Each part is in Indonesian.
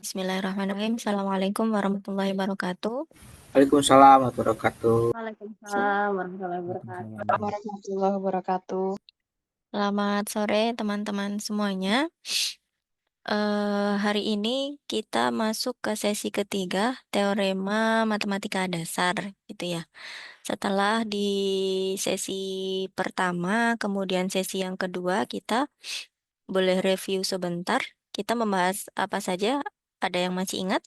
Bismillahirrahmanirrahim. Assalamualaikum warahmatullahi wabarakatuh. Waalaikumsalam warahmatullahi wabarakatuh. Waalaikumsalam warahmatullahi wabarakatuh. Warahmatullahi wabarakatuh. Selamat sore teman-teman semuanya. Hari ini kita masuk ke sesi ketiga teorema matematika dasar gitu ya. Setelah di sesi pertama, kemudian sesi yang kedua kita boleh review sebentar. Kita membahas apa saja? Ada yang masih ingat?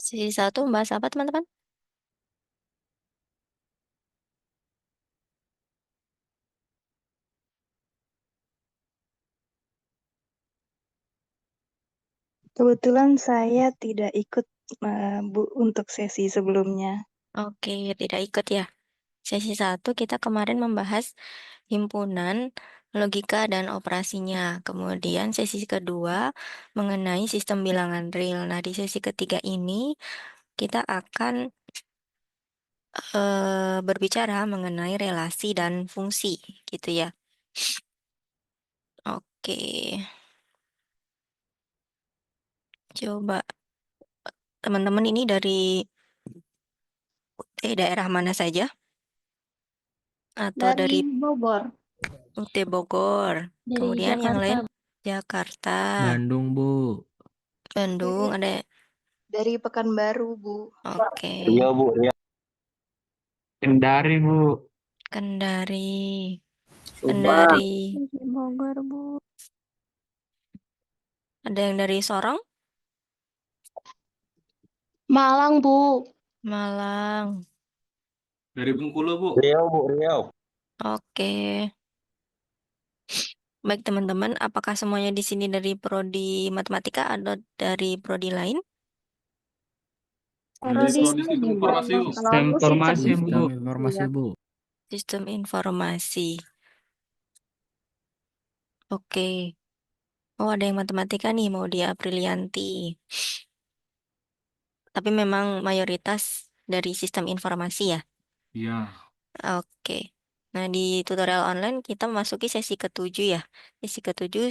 Sesi satu membahas apa teman-teman? Kebetulan saya tidak ikut Bu untuk sesi sebelumnya. Oke, tidak ikut ya. Sesi 1 kita kemarin membahas himpunan, logika, dan operasinya. Kemudian sesi kedua mengenai sistem bilangan real. Nah, di sesi ketiga ini kita akan berbicara mengenai relasi dan fungsi, gitu ya. Oke, coba teman-teman ini dari daerah mana saja? Atau dari Bogor, UT Bogor. dari Kemudian yang Jakarta. lain Jakarta, Bandung, Bu. Bandung, ada. Dari Pekanbaru, Bu. Oke, Iya Bu, ya. Kendari, Bu. Kendari. Subang. Kendari. Bogor, Bu. Ada yang dari Sorong, Malang, Bu. Malang. Dari Bengkulu, Bu. Riau Bu, Riau. Oke. Baik teman-teman, apakah semuanya di sini dari prodi matematika atau dari prodi lain? Prodi Sistem informasi, Bu. Kalau aku sih Informasi, Bu. Sistem Informasi, Iya. Bu. Sistem informasi. Oke. Oh, ada yang matematika nih, mau dia Aprilianti. Tapi memang mayoritas dari sistem informasi ya. Iya. Oke. Nah, di tutorial online kita memasuki sesi ketujuh ya. Sesi ketujuh,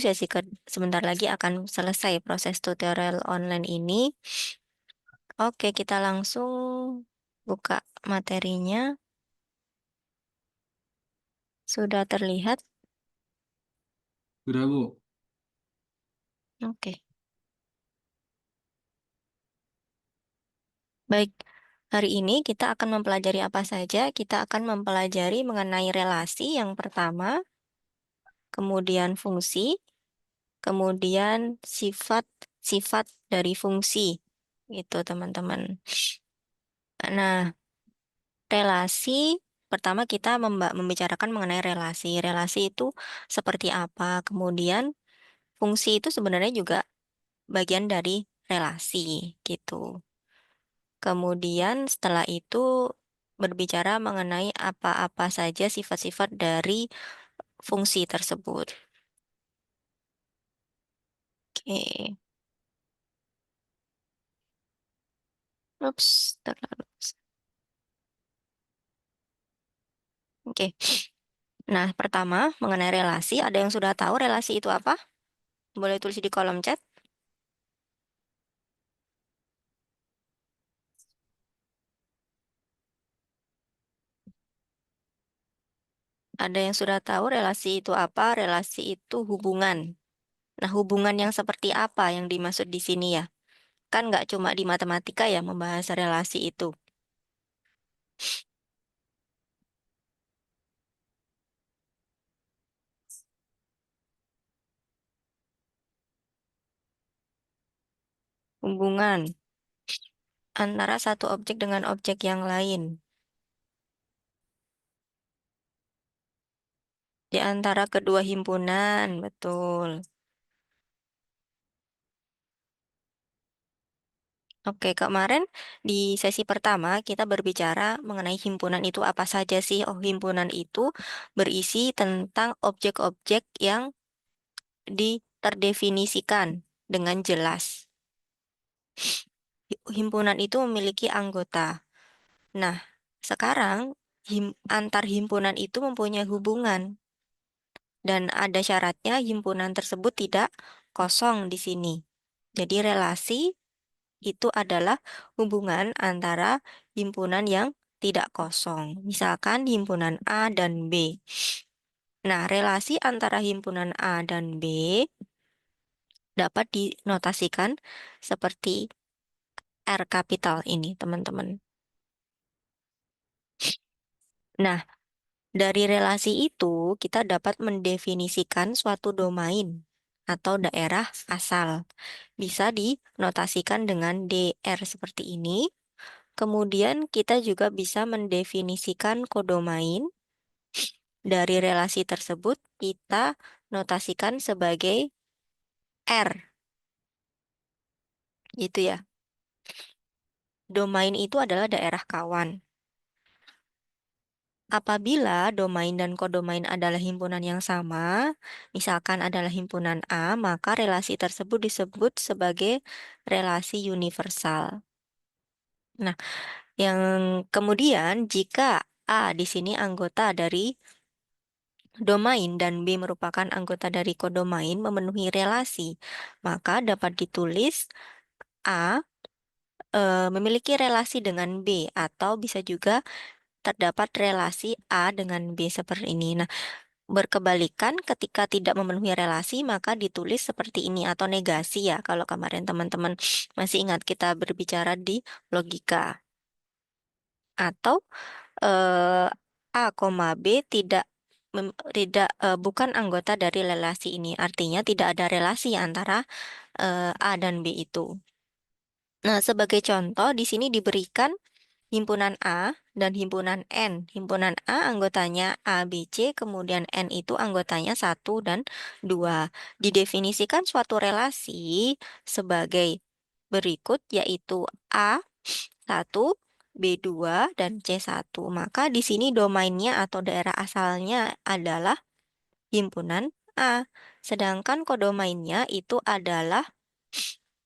sebentar lagi akan selesai proses tutorial online ini. Oke, kita langsung buka materinya. Sudah terlihat? Sudah, Bu. Oke. Baik, hari ini kita akan mempelajari apa saja? Kita akan mempelajari mengenai relasi yang pertama, kemudian fungsi, kemudian sifat-sifat dari fungsi. Gitu, teman-teman. Nah, relasi pertama kita membicarakan mengenai relasi. Relasi itu seperti apa? Kemudian fungsi itu sebenarnya juga bagian dari relasi gitu. Kemudian setelah itu berbicara mengenai apa-apa saja sifat-sifat dari fungsi tersebut. Oke. Ups, terlalu. Oke. Nah, pertama mengenai relasi, ada yang sudah tahu relasi itu apa? Boleh tulis di kolom chat. Ada yang sudah tahu relasi itu apa? Relasi itu hubungan. Nah, hubungan yang seperti apa yang dimaksud di sini ya? Kan nggak cuma di matematika ya membahas relasi itu. Hubungan antara satu objek dengan objek yang lain. Di antara kedua himpunan, betul. Oke, kemarin di sesi pertama kita berbicara mengenai himpunan itu apa saja sih? Oh, himpunan itu berisi tentang objek-objek yang terdefinisikan dengan jelas. Himpunan itu memiliki anggota. Nah, sekarang antar himpunan itu mempunyai hubungan. Dan ada syaratnya himpunan tersebut tidak kosong di sini. Jadi relasi itu adalah hubungan antara himpunan yang tidak kosong. Misalkan himpunan A dan B. Nah, relasi antara himpunan A dan B dapat dinotasikan seperti R kapital ini, teman-teman. Nah, dari relasi itu kita dapat mendefinisikan suatu domain atau daerah asal. Bisa dinotasikan dengan DR seperti ini. Kemudian kita juga bisa mendefinisikan kodomain. Dari relasi tersebut kita notasikan sebagai R. Gitu ya. Domain itu adalah daerah kawan. Apabila domain dan kodomain adalah himpunan yang sama, misalkan adalah himpunan A, maka relasi tersebut disebut sebagai relasi universal. Nah, yang kemudian jika A di sini anggota dari domain dan B merupakan anggota dari kodomain memenuhi relasi, maka dapat ditulis A memiliki relasi dengan B atau bisa juga terdapat relasi A dengan B seperti ini. Nah, berkebalikan ketika tidak memenuhi relasi maka ditulis seperti ini atau negasi ya. Kalau kemarin teman-teman masih ingat kita berbicara di logika. Atau A, B bukan anggota dari relasi ini. Artinya tidak ada relasi antara A dan B itu. Nah, sebagai contoh di sini diberikan himpunan A dan himpunan N. Himpunan A anggotanya A, B, C, kemudian N itu anggotanya 1 dan 2. Didefinisikan suatu relasi sebagai berikut yaitu A1, B2, dan C1. Maka di sini domainnya atau daerah asalnya adalah himpunan A. Sedangkan kodomainnya itu adalah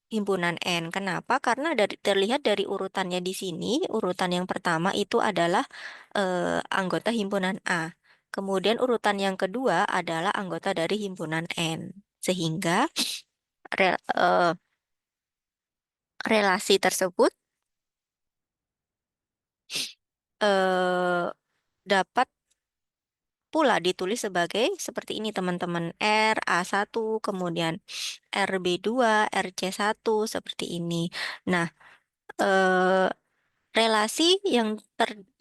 himpunan N. Kenapa? Karena terlihat dari urutannya di sini, urutan yang pertama itu adalah anggota himpunan A. Kemudian urutan yang kedua adalah anggota dari himpunan N. Sehingga re- eh, relasi tersebut eh, dapat pula ditulis sebagai seperti ini teman-teman. RA1, kemudian RB2, RC1 seperti ini. Nah, eh, relasi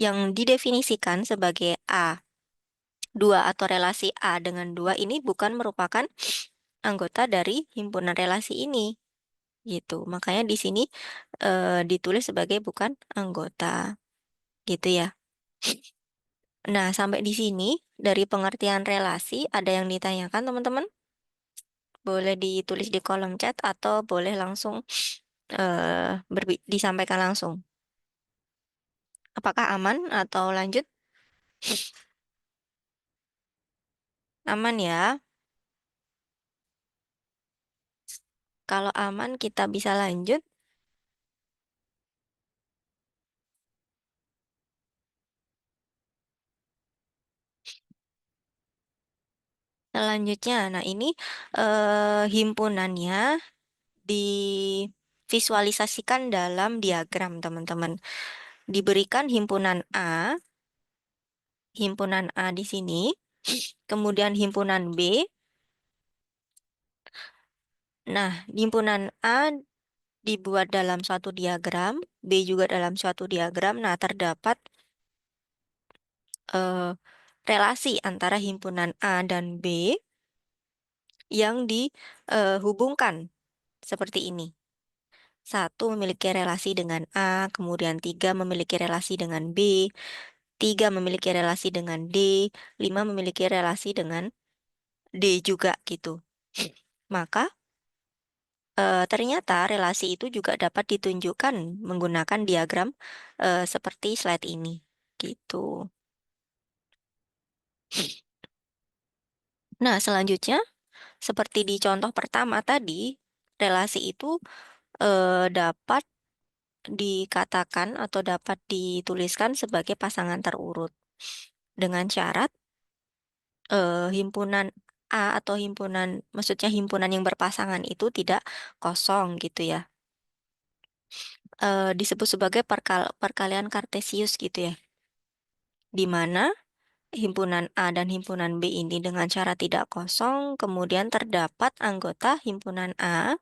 yang didefinisikan sebagai A2 atau relasi A dengan 2 ini bukan merupakan anggota dari himpunan relasi ini. Gitu. Makanya di sini ditulis sebagai bukan anggota. Gitu ya. Nah, sampai di sini dari pengertian relasi ada yang ditanyakan teman-teman? Boleh ditulis di kolom chat atau boleh langsung disampaikan langsung. Apakah aman atau lanjut? Aman ya. Kalau aman kita bisa lanjut. Selanjutnya, nah ini himpunannya divisualisasikan dalam diagram teman-teman. Diberikan himpunan A di sini, kemudian himpunan B. Nah, himpunan A dibuat dalam suatu diagram, B juga dalam suatu diagram. Nah, terdapat eh, relasi antara himpunan A dan B yang dihubungkan seperti ini. 1 memiliki relasi dengan A, kemudian 3 memiliki relasi dengan B, 3 memiliki relasi dengan D, 5 memiliki relasi dengan D juga gitu. Maka ternyata relasi itu juga dapat ditunjukkan menggunakan diagram seperti slide ini. Gitu. Nah, selanjutnya seperti di contoh pertama tadi, relasi itu dapat dikatakan atau dapat dituliskan sebagai pasangan terurut dengan syarat himpunan A atau himpunan, maksudnya himpunan yang berpasangan itu tidak kosong gitu ya. Disebut sebagai perkalian Kartesius gitu ya. Di mana himpunan A dan himpunan B ini dengan cara tidak kosong, kemudian terdapat anggota himpunan A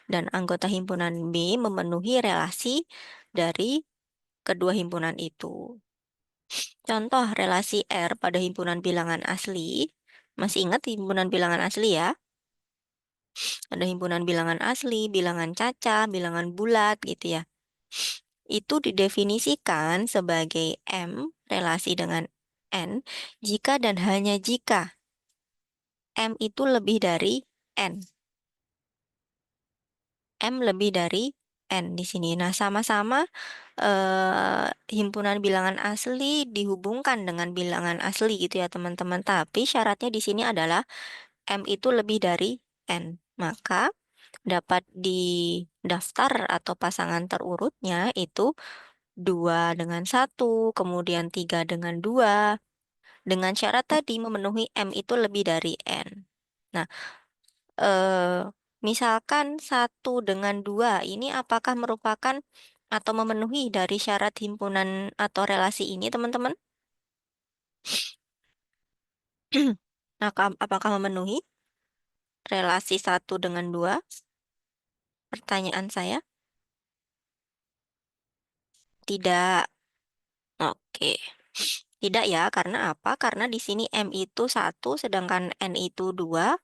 dan anggota himpunan B memenuhi relasi dari kedua himpunan itu. Contoh relasi R pada himpunan bilangan asli. Masih ingat himpunan bilangan asli ya? Ada himpunan bilangan asli, bilangan caca, bilangan bulat gitu ya. Itu didefinisikan sebagai M relasi dengan N jika dan hanya jika M itu lebih dari N. M lebih dari N di sini. Nah, sama-sama himpunan bilangan asli dihubungkan dengan bilangan asli gitu ya, teman-teman. Tapi syaratnya di sini adalah M itu lebih dari N. Maka dapat di daftar atau pasangan terurutnya itu 2 dengan 1, kemudian 3 dengan 2, dengan syarat tadi memenuhi M itu lebih dari N. Nah, misalkan 1 dengan 2 ini apakah merupakan atau memenuhi dari syarat himpunan atau relasi ini, teman-teman? Nah, apakah memenuhi relasi 1 dengan 2? Pertanyaan saya. Tidak. Oke. Tidak ya, karena apa? Karena di sini M itu 1, sedangkan N itu 2.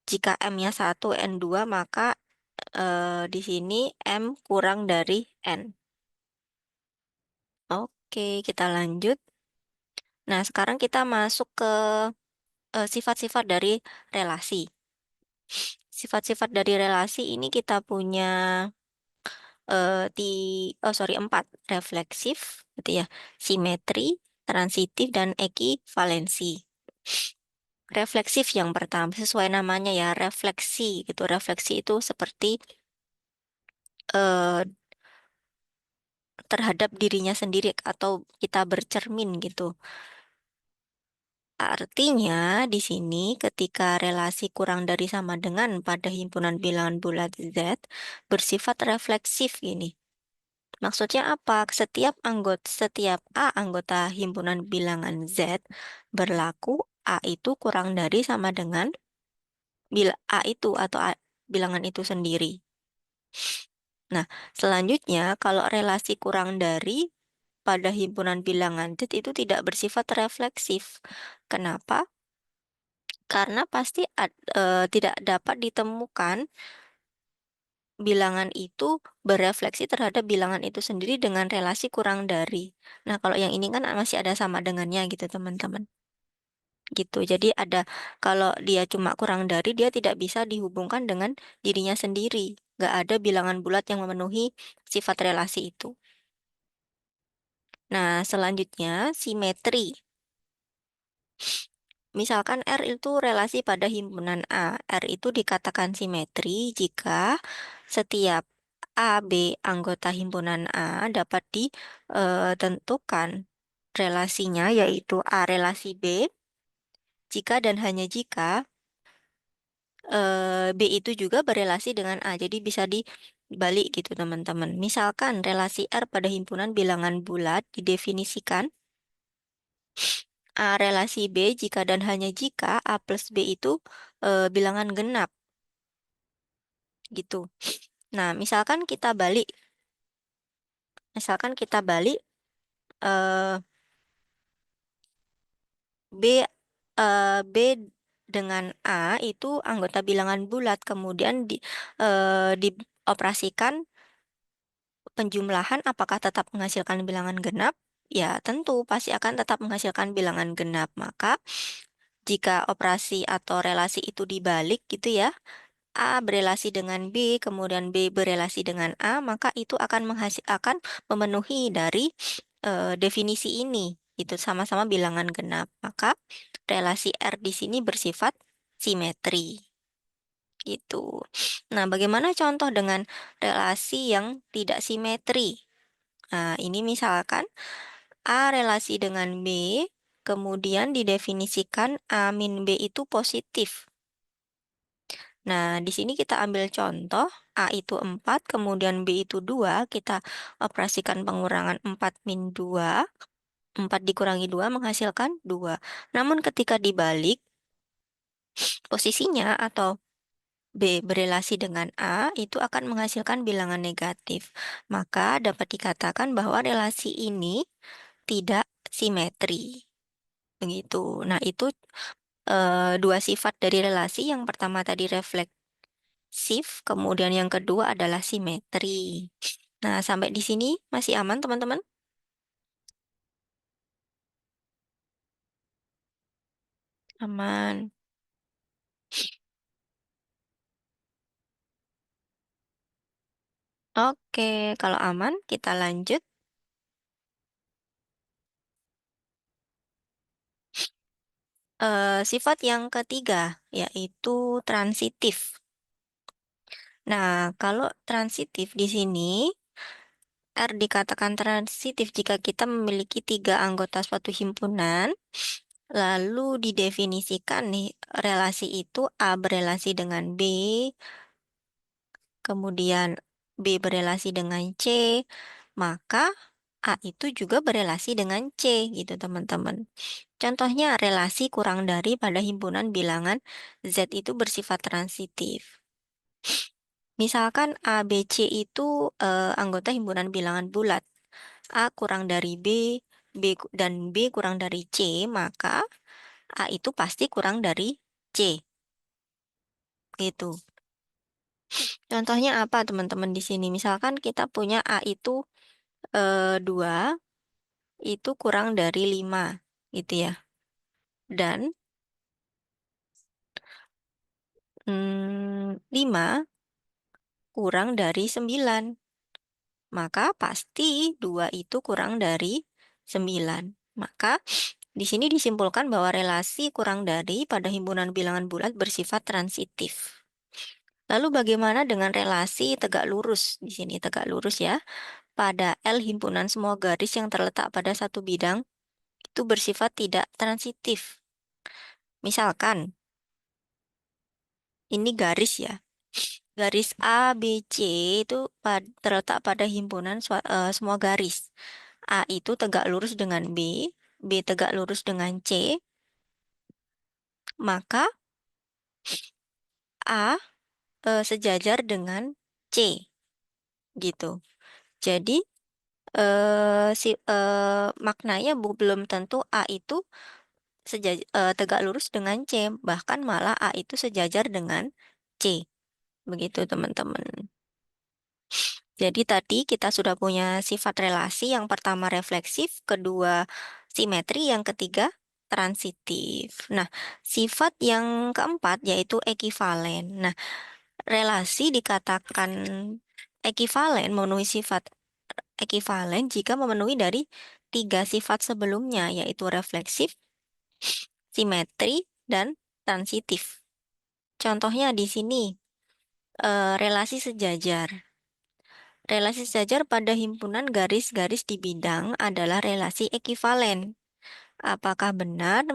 Jika M-nya 1, N 2, maka di sini M kurang dari N. Oke, kita lanjut. Nah, sekarang kita masuk ke sifat-sifat dari relasi. Sifat-sifat dari relasi ini kita punya empat: refleksif, gitu ya, simetri, transitif, dan ekivalensi. Refleksif yang pertama, sesuai namanya ya, refleksi gitu. Refleksi itu seperti eh, terhadap dirinya sendiri atau kita bercermin gitu. Artinya di sini ketika relasi kurang dari sama dengan pada himpunan bilangan bulat Z bersifat refleksif ini. Maksudnya apa? Setiap A anggota himpunan bilangan Z berlaku A itu kurang dari sama dengan bila A itu atau bilangan itu sendiri. Nah, selanjutnya kalau relasi kurang dari pada himpunan bilangan Z itu tidak bersifat refleksif. Kenapa? Karena pasti tidak dapat ditemukan bilangan itu berefleksi terhadap bilangan itu sendiri dengan relasi kurang dari. Nah, kalau yang ini kan masih ada sama dengannya gitu, teman-teman. Gitu. Jadi kalau dia cuma kurang dari, dia tidak bisa dihubungkan dengan dirinya sendiri. Nggak ada bilangan bulat yang memenuhi sifat relasi itu. Nah, selanjutnya simetri. Misalkan R itu relasi pada himpunan A. R itu dikatakan simetri jika setiap A, B anggota himpunan A dapat ditentukan relasinya, yaitu A relasi B, jika dan hanya jika B itu juga berelasi dengan A. Jadi bisa dibalik gitu, teman-teman. Misalkan relasi R pada himpunan bilangan bulat didefinisikan A relasi B jika dan hanya jika A plus B itu bilangan genap gitu. Nah, misalkan kita balik eh, B B dengan A itu anggota bilangan bulat, kemudian dioperasikan penjumlahan, apakah tetap menghasilkan bilangan genap? Ya, tentu pasti akan tetap menghasilkan bilangan genap. Maka jika operasi atau relasi itu dibalik gitu ya, A berelasi dengan B, kemudian B berelasi dengan A, maka itu akan memenuhi dari definisi ini. Itu sama-sama bilangan genap. Maka relasi R di sini bersifat simetri. Gitu. Nah, bagaimana contoh dengan relasi yang tidak simetri? Nah, ini misalkan A relasi dengan B, kemudian didefinisikan A min B itu positif. Nah, di sini kita ambil contoh, A itu 4, kemudian B itu 2, kita operasikan pengurangan 4 min 2, 4 dikurangi 2 menghasilkan 2. Namun ketika dibalik, posisinya atau B berelasi dengan A itu akan menghasilkan bilangan negatif. Maka dapat dikatakan bahwa relasi ini tidak simetri. Begitu. Nah, itu dua sifat dari relasi. Yang pertama tadi refleksif, kemudian yang kedua adalah simetri. Nah, sampai di sini masih aman, teman-teman? Aman. Oke, kalau aman, kita lanjut. Sifat yang ketiga, yaitu transitif. Nah, kalau transitif di sini, R dikatakan transitif jika kita memiliki 3 anggota suatu himpunan, lalu didefinisikan nih, relasi itu A berelasi dengan B, kemudian B berelasi dengan C, maka A itu juga berelasi dengan C, gitu teman-teman. Contohnya relasi kurang dari pada himpunan bilangan Z itu bersifat transitif. Misalkan A, B, C itu anggota himpunan bilangan bulat. A kurang dari B, dan B kurang dari C, maka A itu pasti kurang dari C. Gitu. Contohnya apa teman-teman di sini? Misalkan kita punya A itu 2, itu kurang dari 5, gitu ya. Dan 5 kurang dari 9. Maka pasti 2 itu kurang dari 9. Maka di sini disimpulkan bahwa relasi kurang dari pada himpunan bilangan bulat bersifat transitif. Lalu bagaimana dengan relasi tegak lurus? Di sini tegak lurus ya. Pada L himpunan semua garis yang terletak pada satu bidang itu bersifat tidak transitif. Misalkan, ini garis ya. Garis A, B, C itu terletak pada himpunan semua garis. A itu tegak lurus dengan B tegak lurus dengan C, maka A sejajar dengan C, gitu. Jadi maknanya belum tentu A itu tegak lurus dengan C, bahkan malah A itu sejajar dengan C. Begitu, teman-teman. Jadi tadi kita sudah punya sifat relasi, yang pertama refleksif, kedua simetri, yang ketiga transitif. Nah, sifat yang keempat yaitu ekivalen. Nah, relasi dikatakan ekivalen, memenuhi sifat ekivalen jika memenuhi dari 3 sifat sebelumnya, yaitu refleksif, simetri, dan transitif. Contohnya di sini, relasi sejajar. Relasi sejajar pada himpunan garis-garis di bidang adalah relasi ekivalen. Apakah benar?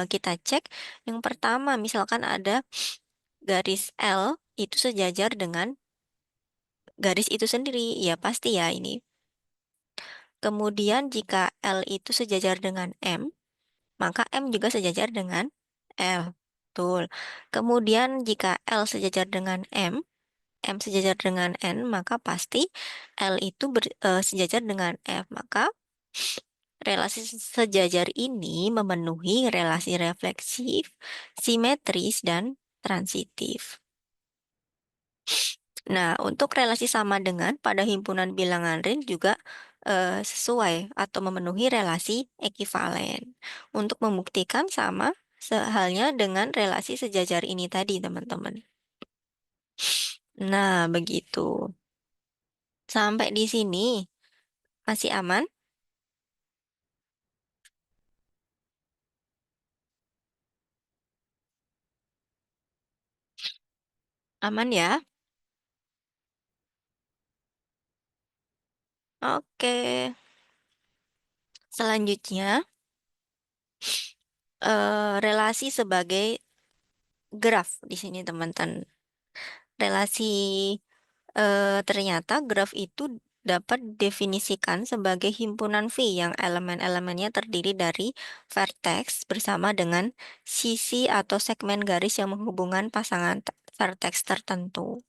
Kita cek. Yang pertama, misalkan ada garis L itu sejajar dengan garis itu sendiri. Ya, pasti ya ini. Kemudian jika L itu sejajar dengan M, maka M juga sejajar dengan L. Betul. Kemudian jika L sejajar dengan M sejajar dengan N, maka pasti L itu sejajar dengan F. Maka relasi sejajar ini memenuhi relasi refleksif, simetris, dan transitif. Nah, untuk relasi sama dengan pada himpunan bilangan real juga sesuai atau memenuhi relasi ekivalen. Untuk membuktikan sama sehalnya dengan relasi sejajar ini tadi, teman-teman. Nah, begitu. Sampai di sini masih aman? Aman ya? Oke. Selanjutnya, relasi sebagai graf di sini teman-teman. Relasi ternyata graf itu dapat definisikan sebagai himpunan V yang elemen-elemennya terdiri dari vertex bersama dengan sisi atau segmen garis yang menghubungkan pasangan vertex tertentu.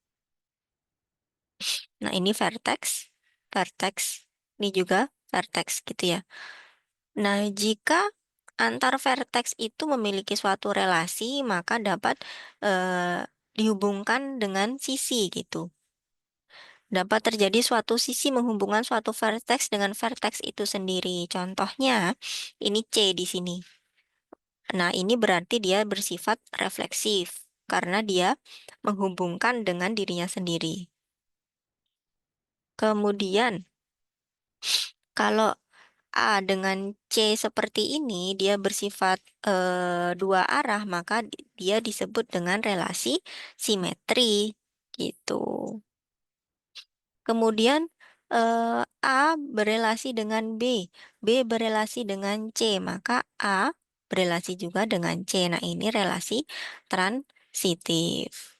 Nah, ini vertex, vertex, ini juga vertex gitu ya. Nah, jika antar vertex itu memiliki suatu relasi, maka dapat dihubungkan dengan sisi gitu. Dapat terjadi suatu sisi menghubungkan suatu vertex dengan vertex itu sendiri. Contohnya, ini C di sini. Nah, ini berarti dia bersifat refleksif karena dia menghubungkan dengan dirinya sendiri. Kemudian, kalau A dengan C seperti ini, dia bersifat dua arah, maka dia disebut dengan relasi simetri gitu. Kemudian A berelasi dengan B berelasi dengan C, maka A berelasi juga dengan C. Nah, ini relasi transitif.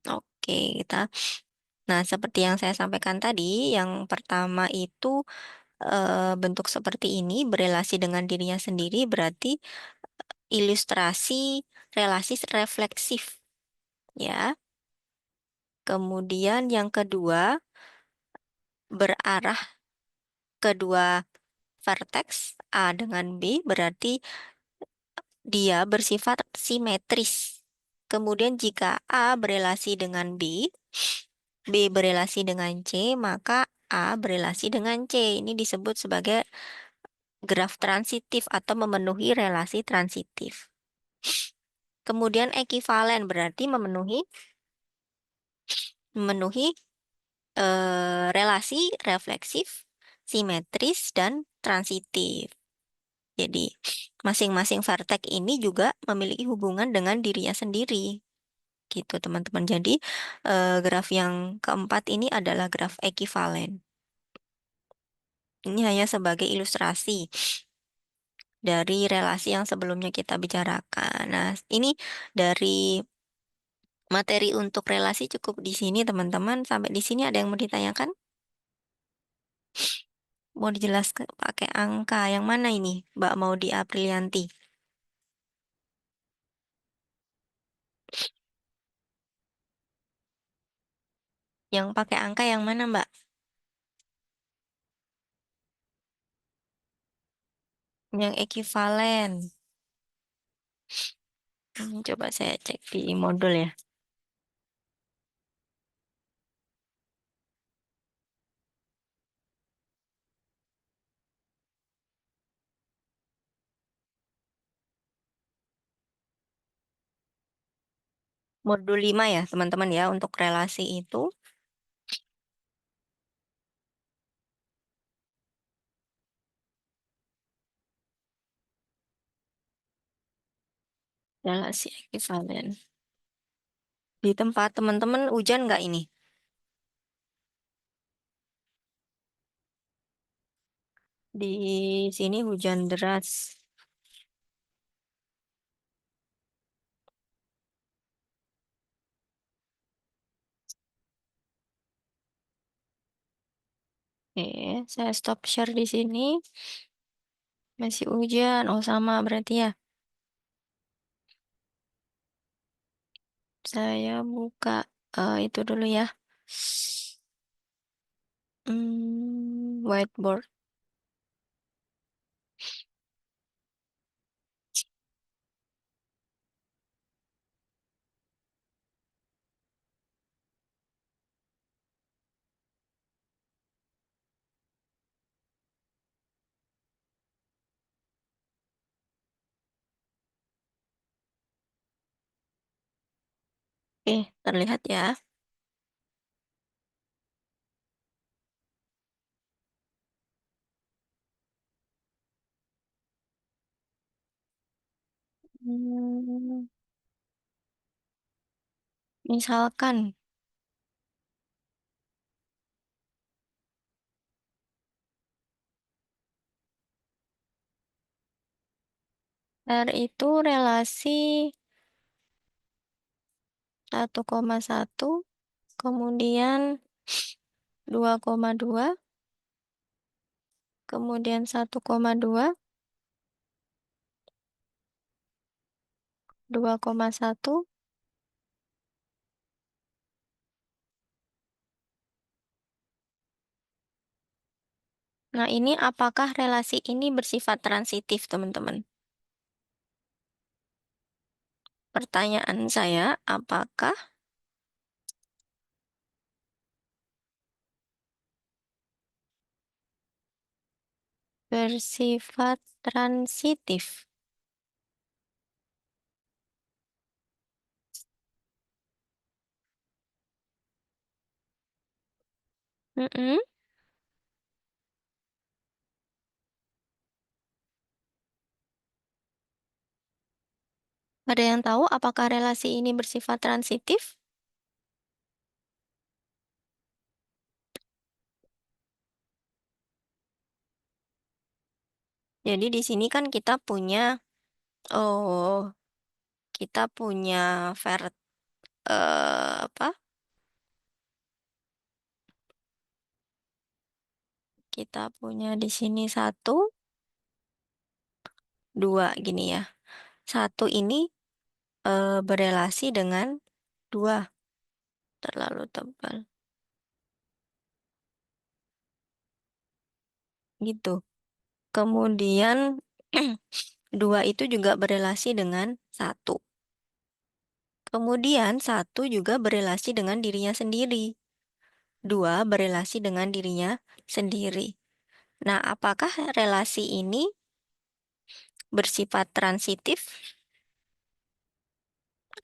Oke, kita. Nah, seperti yang saya sampaikan tadi, yang pertama itu bentuk seperti ini berelasi dengan dirinya sendiri berarti ilustrasi relasi refleksif, ya. Kemudian yang kedua berarah kedua vertex A dengan B berarti dia bersifat simetris. Kemudian jika A berelasi dengan B berelasi dengan C, maka A berelasi dengan C. Ini disebut sebagai graf transitif atau memenuhi relasi transitif. Kemudian ekivalen berarti memenuhi memenuhi relasi refleksif, simetris, dan transitif. Jadi, masing-masing vertex ini juga memiliki hubungan dengan dirinya sendiri. Gitu, teman-teman. Jadi, graf yang keempat ini adalah graf ekivalen. Ini hanya sebagai ilustrasi dari relasi yang sebelumnya kita bicarakan. Nah, ini dari materi untuk relasi cukup di sini, teman-teman. Sampai di sini ada yang mau ditanyakan? Mau dijelaskan pakai angka yang mana ini, Mbak Maudi Aprilianti? Yang pakai angka yang mana, Mbak? Yang ekivalen. Coba saya cek di modul ya. Modul 5 ya, teman-teman ya, untuk relasi itu. Relasi ekivalen. Di tempat teman-teman hujan nggak ini? Di sini hujan deras. Oke, saya stop share di sini. Masih hujan. Oh, sama berarti ya. Saya buka itu dulu ya. Whiteboard. Oke, terlihat ya. Hmm, misalkan R itu relasi 1,1, kemudian 2,2, kemudian 1,2, 2,1. Nah, ini apakah relasi ini bersifat transitif, teman-teman? Pertanyaan saya, apakah bersifat transitif? Mm-mm. Ada yang tahu apakah relasi ini bersifat transitif? Jadi di sini kan oh, kita punya apa? Kita punya di sini 1, 2 gini ya. 1 ini berelasi dengan 2, terlalu tebal. Gitu. Kemudian 2 itu juga berelasi dengan 1. Kemudian 1 juga berelasi dengan dirinya sendiri. 2 berelasi dengan dirinya sendiri. Nah, apakah relasi ini bersifat transitif?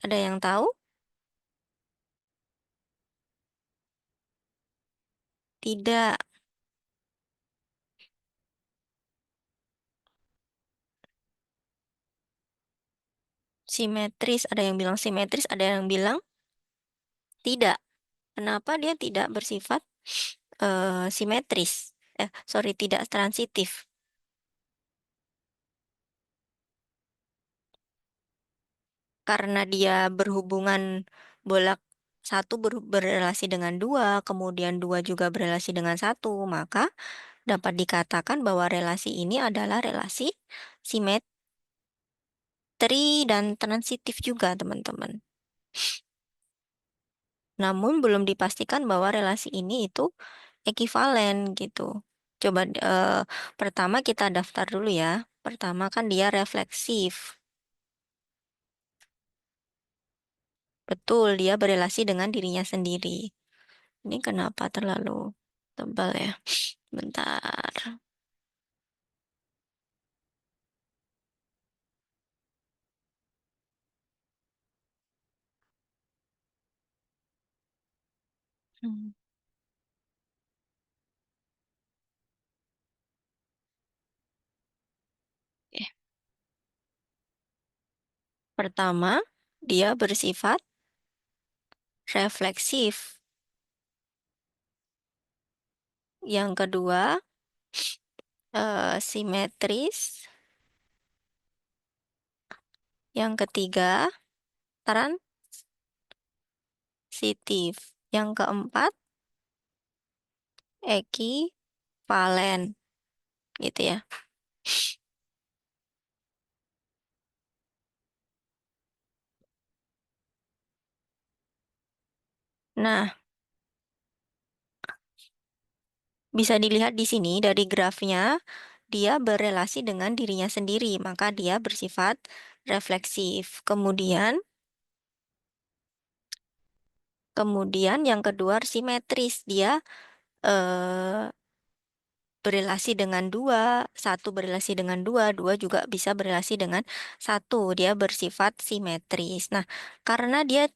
Ada yang tahu? Tidak. Simetris, ada yang bilang simetris, ada yang bilang tidak. Kenapa dia tidak bersifat simetris? Sorry, tidak transitif. Karena dia berhubungan bolak 1 berelasi dengan 2, kemudian 2 juga berelasi dengan 1, maka dapat dikatakan bahwa relasi ini adalah relasi simetri dan transitif juga, teman-teman. Namun belum dipastikan bahwa relasi ini itu ekivalen gitu. Coba pertama kita daftar dulu ya. Pertama kan dia refleksif. Betul, dia berelasi dengan dirinya sendiri. Ini kenapa terlalu tebal ya? Bentar. Hmm. Eh, Pertama, dia bersifat refleksif. Yang kedua, simetris. Yang ketiga, transitif. Yang keempat, ekivalen. Gitu ya. Nah, bisa dilihat di sini dari grafnya, dia berelasi dengan dirinya sendiri, maka dia bersifat refleksif. Kemudian yang kedua simetris, dia eh, berelasi dengan 2, 1 berelasi dengan 2, 2 juga bisa berelasi dengan 1, dia bersifat simetris. Nah, karena dia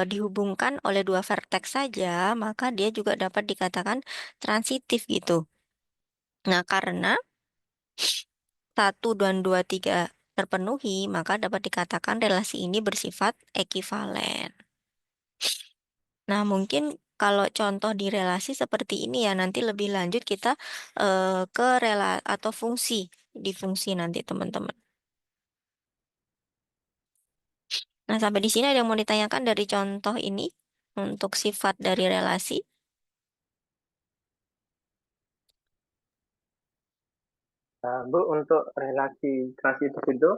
dihubungkan oleh 2 vertex saja, maka dia juga dapat dikatakan transitif gitu. Nah, karena 1 dan 2, 3 terpenuhi, maka dapat dikatakan relasi ini bersifat ekivalen. Nah, mungkin kalau contoh di relasi seperti ini ya, nanti lebih lanjut kita ke rela atau fungsi, di fungsi nanti teman-teman. Nah, sampai di sini ada yang mau ditanyakan dari contoh ini untuk sifat dari relasi? Bu, untuk relasi transitif itu,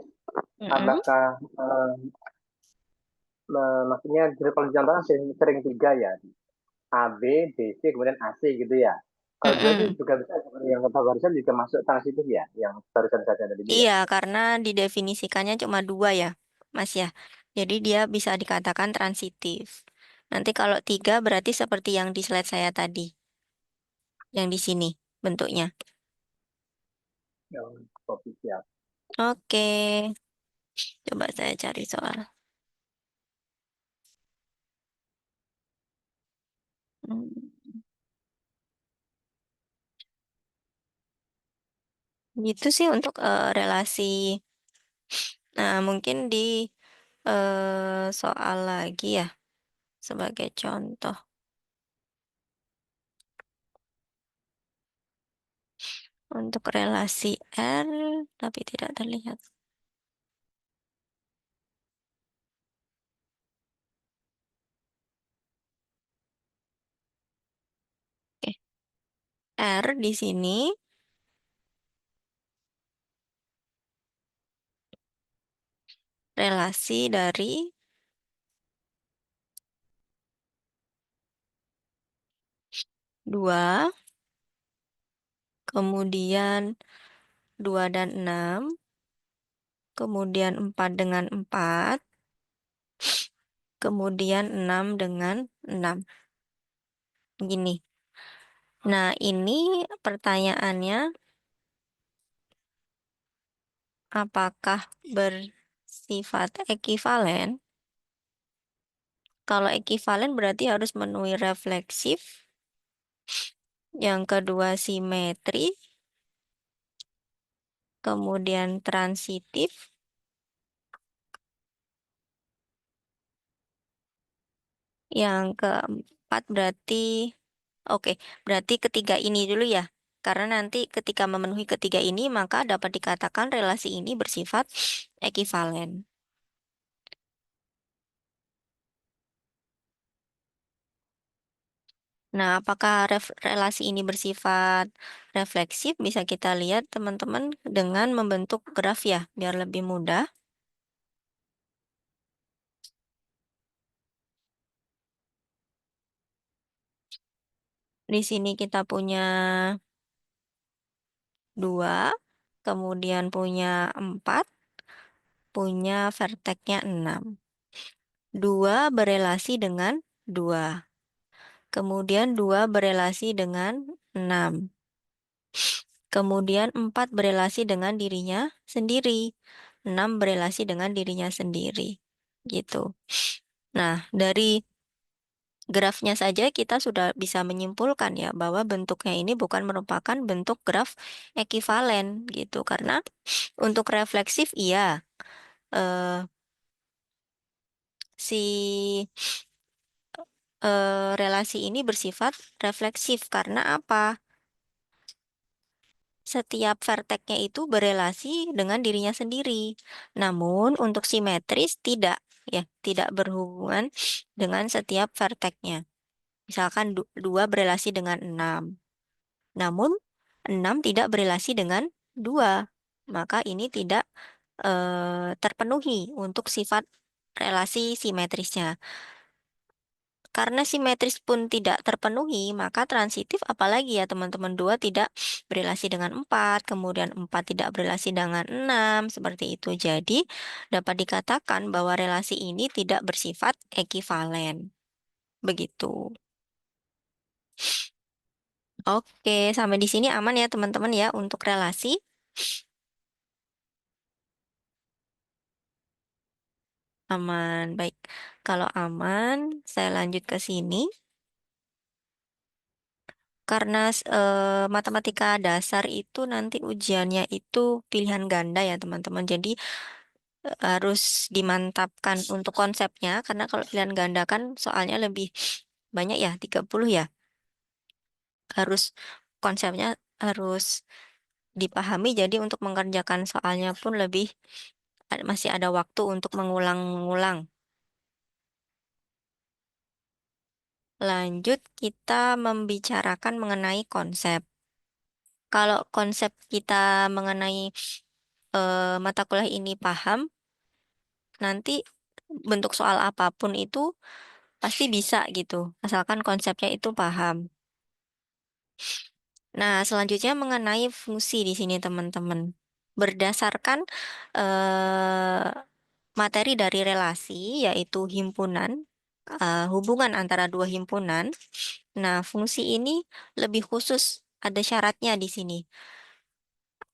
Mm-mm. apakah maksudnya kalau di contoh sering tiga ya, A, B, B, C, kemudian AC gitu ya. Kalau dua itu Mm-mm. juga bisa seperti yang kata barusan juga masuk transitif ya, yang barusan saja tadi itu ya. Iya, karena didefinisikannya cuma dua ya, Mas ya. Jadi dia bisa dikatakan transitif. Nanti kalau tiga berarti seperti yang di slide saya tadi, yang di sini bentuknya. Yang kopi siap. Oke, coba saya cari soal. Hmm, Gitu sih untuk relasi. Nah, mungkin di soal lagi ya, sebagai contoh. Untuk relasi R, tapi tidak terlihat. Oke, R di sini relasi dari 2, kemudian 2 dan 6, kemudian 4 dengan 4, kemudian 6 dengan 6. Gini. Nah, ini pertanyaannya, apakah bersifat ekivalen? Kalau ekivalen berarti harus memenuhi refleksif, yang kedua simetri, kemudian transitif, yang keempat berarti, oke, berarti ketiga ini dulu ya. Karena nanti ketika memenuhi ketiga ini, maka dapat dikatakan relasi ini bersifat ekivalen. Nah, apakah relasi ini bersifat refleksif? Bisa kita lihat teman-teman dengan membentuk graf ya, biar lebih mudah. Di sini kita punya 2, kemudian punya 4, punya verteknya 6. 2 berelasi dengan 2. Kemudian 2 berelasi dengan 6. Kemudian 4 berelasi dengan dirinya sendiri. 6 berelasi dengan dirinya sendiri. Gitu. Nah, dari grafnya saja kita sudah bisa menyimpulkan ya bahwa bentuknya ini bukan merupakan bentuk graf ekivalen gitu. Karena untuk refleksif iya, eh, si relasi ini bersifat refleksif karena apa? Setiap verteknya itu berelasi dengan dirinya sendiri. Namun untuk simetris tidak, ya, tidak berhubungan dengan setiap verteknya. Misalkan 2 berelasi dengan 6. Namun 6 tidak berelasi dengan 2. Maka ini tidak terpenuhi untuk sifat relasi simetrisnya. Karena simetris pun tidak terpenuhi, maka transitif apalagi ya teman-teman, 2 tidak berelasi dengan 4, kemudian 4 tidak berelasi dengan 6, seperti itu. Jadi dapat dikatakan bahwa relasi ini tidak bersifat ekivalen. Begitu. Oke, sampai di sini aman ya teman-teman ya untuk relasi. Aman, baik. Kalau aman, saya lanjut ke sini. Karena matematika dasar itu nanti ujiannya itu pilihan ganda ya teman-teman. Jadi harus dimantapkan untuk konsepnya. Karena kalau pilihan ganda kan soalnya lebih banyak ya, 30 ya. Harus konsepnya harus dipahami. Jadi untuk mengerjakan soalnya pun lebih masih ada waktu untuk mengulang-ulang. lanjut kita membicarakan mengenai konsep. Kalau konsep kita mengenai mata kuliah ini paham, nanti bentuk soal apapun itu pasti bisa gitu, asalkan konsepnya itu paham. Nah, selanjutnya mengenai fungsi di sini teman-teman. Berdasarkan eh, materi dari relasi, yaitu himpunan, hubungan antara dua himpunan. Nah, fungsi ini lebih khusus, ada syaratnya di sini.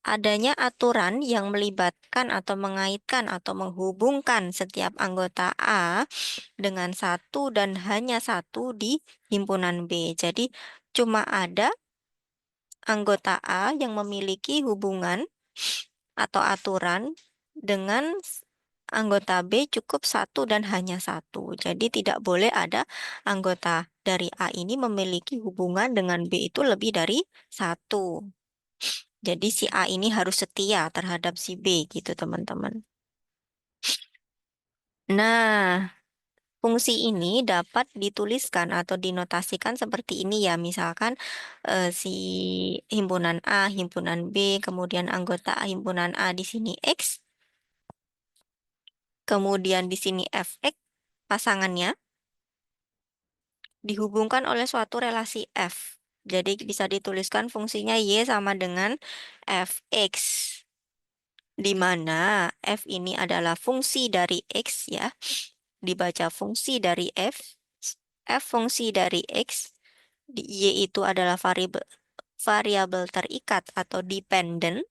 Adanya aturan yang melibatkan atau mengaitkan atau menghubungkan setiap anggota A dengan satu dan hanya satu di himpunan B. Jadi, cuma ada anggota A yang memiliki hubungan atau aturan dengan anggota B cukup satu dan hanya satu. Jadi tidak boleh ada anggota dari A ini memiliki hubungan dengan B itu lebih dari satu. Jadi si A ini harus setia terhadap si B gitu teman-teman. Nah, fungsi ini dapat dituliskan atau dinotasikan seperti ini ya. Misalkan si himpunan A, himpunan B, kemudian anggota himpunan A di sini X, kemudian di sini Fx pasangannya dihubungkan oleh suatu relasi F. Jadi bisa dituliskan fungsinya Y sama dengan Fx, di mana F ini adalah fungsi dari X ya. Dibaca fungsi dari F fungsi dari X, Y itu adalah variabel variabel terikat atau dependent.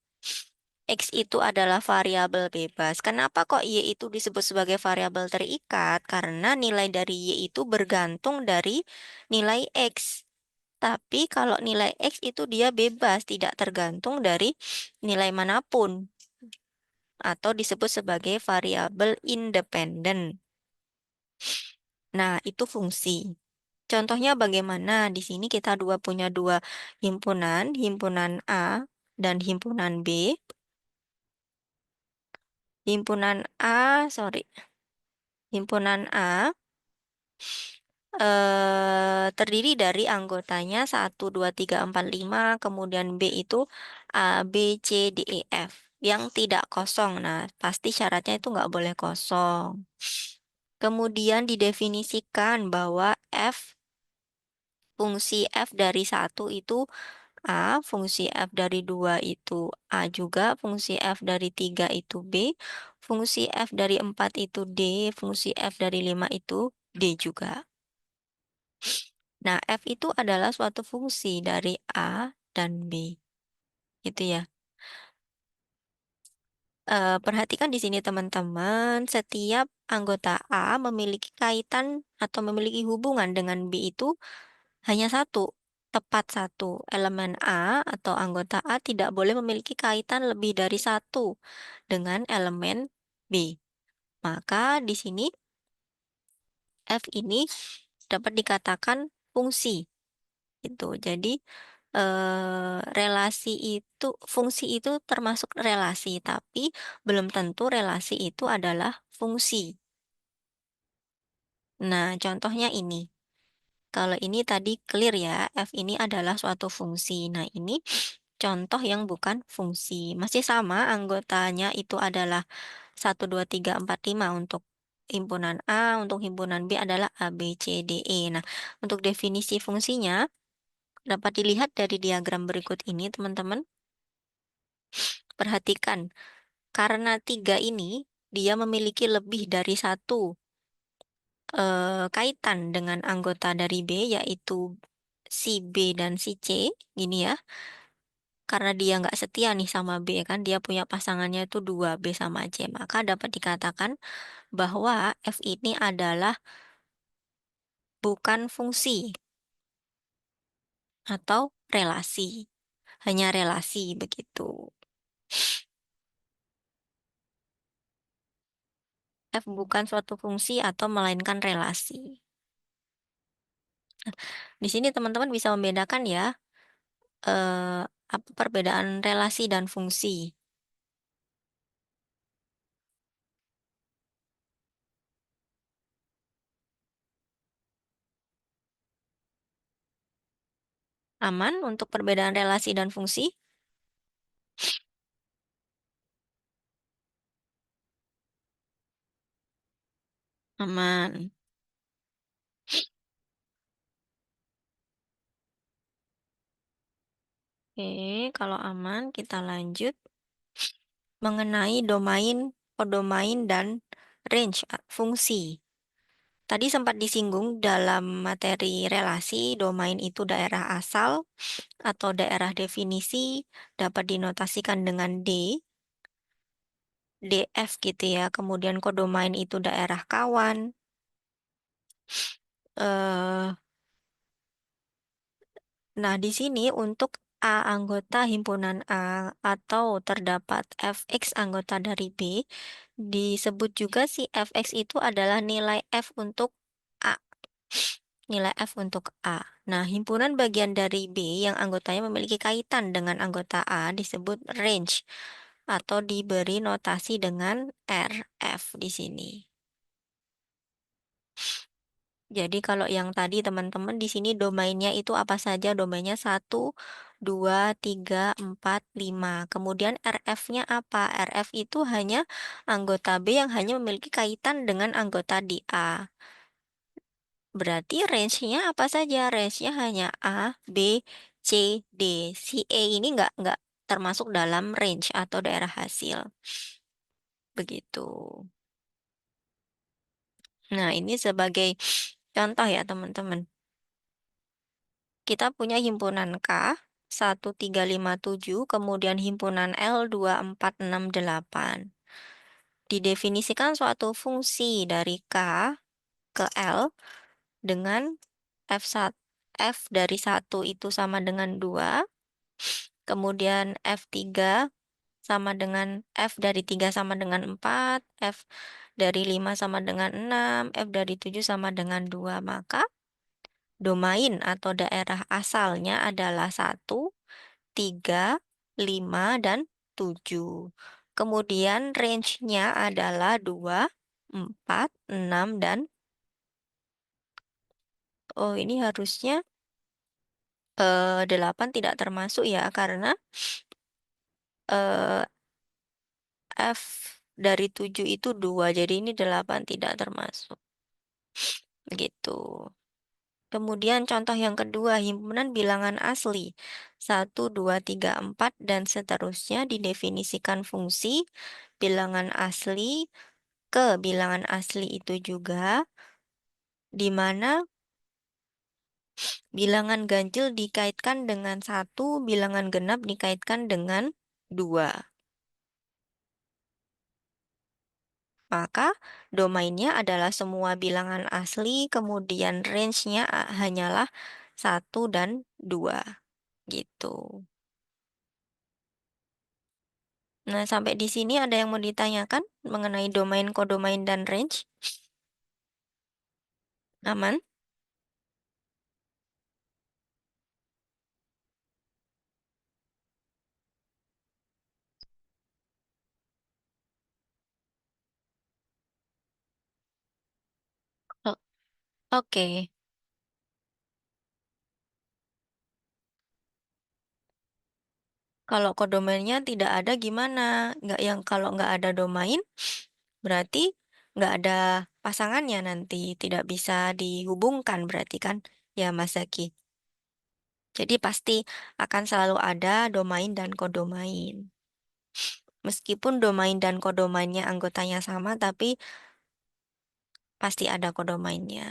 X itu adalah variabel bebas. Kenapa kok Y itu disebut sebagai variabel terikat? Karena nilai dari Y itu bergantung dari nilai X. Tapi kalau nilai X itu dia bebas, tidak tergantung dari nilai manapun. Atau disebut sebagai variabel independen. Nah, itu fungsi. Contohnya bagaimana? Di sini kita punya dua himpunan, himpunan A dan himpunan B. Himpunan A terdiri dari anggotanya 1, 2, 3, 4, 5, kemudian B itu A, B, C, D, E, F yang tidak kosong. Nah, pasti syaratnya itu nggak boleh kosong. Kemudian didefinisikan bahwa fungsi F dari 1 itu A, fungsi F dari 2 itu A juga, fungsi F dari 3 itu B, fungsi F dari 4 itu D, fungsi F dari 5 itu D juga. Nah, F itu adalah suatu fungsi dari A dan B. Gitu ya. Perhatikan di sini teman-teman, setiap anggota A memiliki kaitan atau memiliki hubungan dengan B itu hanya satu, tepat satu. Elemen A atau anggota A tidak boleh memiliki kaitan lebih dari satu dengan elemen B. Maka di sini F ini dapat dikatakan fungsi. Itu. Jadi relasi itu, fungsi itu termasuk relasi, tapi belum tentu relasi itu adalah fungsi. Nah, contohnya ini. Kalau ini tadi clear ya, F ini adalah suatu fungsi. Nah, ini contoh yang bukan fungsi. Masih sama, anggotanya itu adalah 1, 2, 3, 4, 5 untuk himpunan A, untuk himpunan B adalah A, B, C, D, E. Nah, untuk definisi fungsinya dapat dilihat dari diagram berikut ini, teman-teman. Perhatikan, karena tiga ini dia memiliki lebih dari satu kaitan dengan anggota dari B, yaitu si B dan si C, gini ya. Karena dia nggak setia nih sama B kan, dia punya pasangannya itu dua B sama C. Maka dapat dikatakan bahwa F ini adalah bukan fungsi atau relasi, hanya relasi begitu. F bukan suatu fungsi atau melainkan relasi. Di sini teman-teman bisa membedakan ya, apa perbedaan relasi dan fungsi. Aman untuk perbedaan relasi dan fungsi? Aman. Oke, kalau aman kita lanjut mengenai domain, kodomain, dan range fungsi. Tadi sempat disinggung dalam materi relasi, domain itu daerah asal atau daerah definisi, dapat dinotasikan dengan D, DF gitu ya. Kemudian kodomain itu daerah kawan. Eh, nah, di sini untuk A anggota himpunan A atau terdapat Fx anggota dari B, disebut juga si Fx itu adalah nilai F untuk A. Nilai F untuk A. Nah, himpunan bagian dari B yang anggotanya memiliki kaitan dengan anggota A disebut range atau diberi notasi dengan RF di sini. Jadi kalau yang tadi teman-teman di sini domainnya itu apa saja? Domainnya 1, 2, 3, 4, 5. Kemudian RF-nya apa? RF itu hanya anggota B yang hanya memiliki kaitan dengan anggota di A. Berarti range-nya apa saja? Range-nya hanya A, B, C, D. Si E ini nggak termasuk dalam range atau daerah hasil. Begitu. Nah, ini sebagai contoh ya teman-teman. Kita punya himpunan K 1357, kemudian himpunan L 2468. Didefinisikan suatu fungsi dari K ke L dengan F dari 1 itu sama dengan 2, kemudian F3 sama dengan F dari 3 sama dengan 4, F dari 5 sama dengan 6, F dari 7 sama dengan 2. Maka domain atau daerah asalnya adalah 1, 3, 5, dan 7. Kemudian range-nya adalah 2, 4, 6, dan oh ini harusnya 8 tidak termasuk ya karena eh, F dari 7 itu 2, jadi ini 8 tidak termasuk. Begitu. Kemudian contoh yang kedua, himpunan bilangan asli 1, 2, 3, 4, dan seterusnya didefinisikan fungsi bilangan asli ke bilangan asli itu juga, di mana bilangan ganjil dikaitkan dengan 1, bilangan genap dikaitkan dengan 2. Maka domainnya adalah semua bilangan asli, kemudian range-nya hanyalah 1 dan 2. Gitu. Nah, sampai di sini ada yang mau ditanyakan mengenai domain, kodomain, dan range? Aman? O- Oke. Kalau kodomainnya tidak ada gimana? Kalau nggak ada domain, berarti nggak ada pasangannya nanti, tidak bisa dihubungkan berarti kan, ya Mas Zaki. Jadi pasti akan selalu ada domain dan kodomain. Meskipun domain dan kodomainnya anggotanya sama, tapi pasti ada kodomainnya.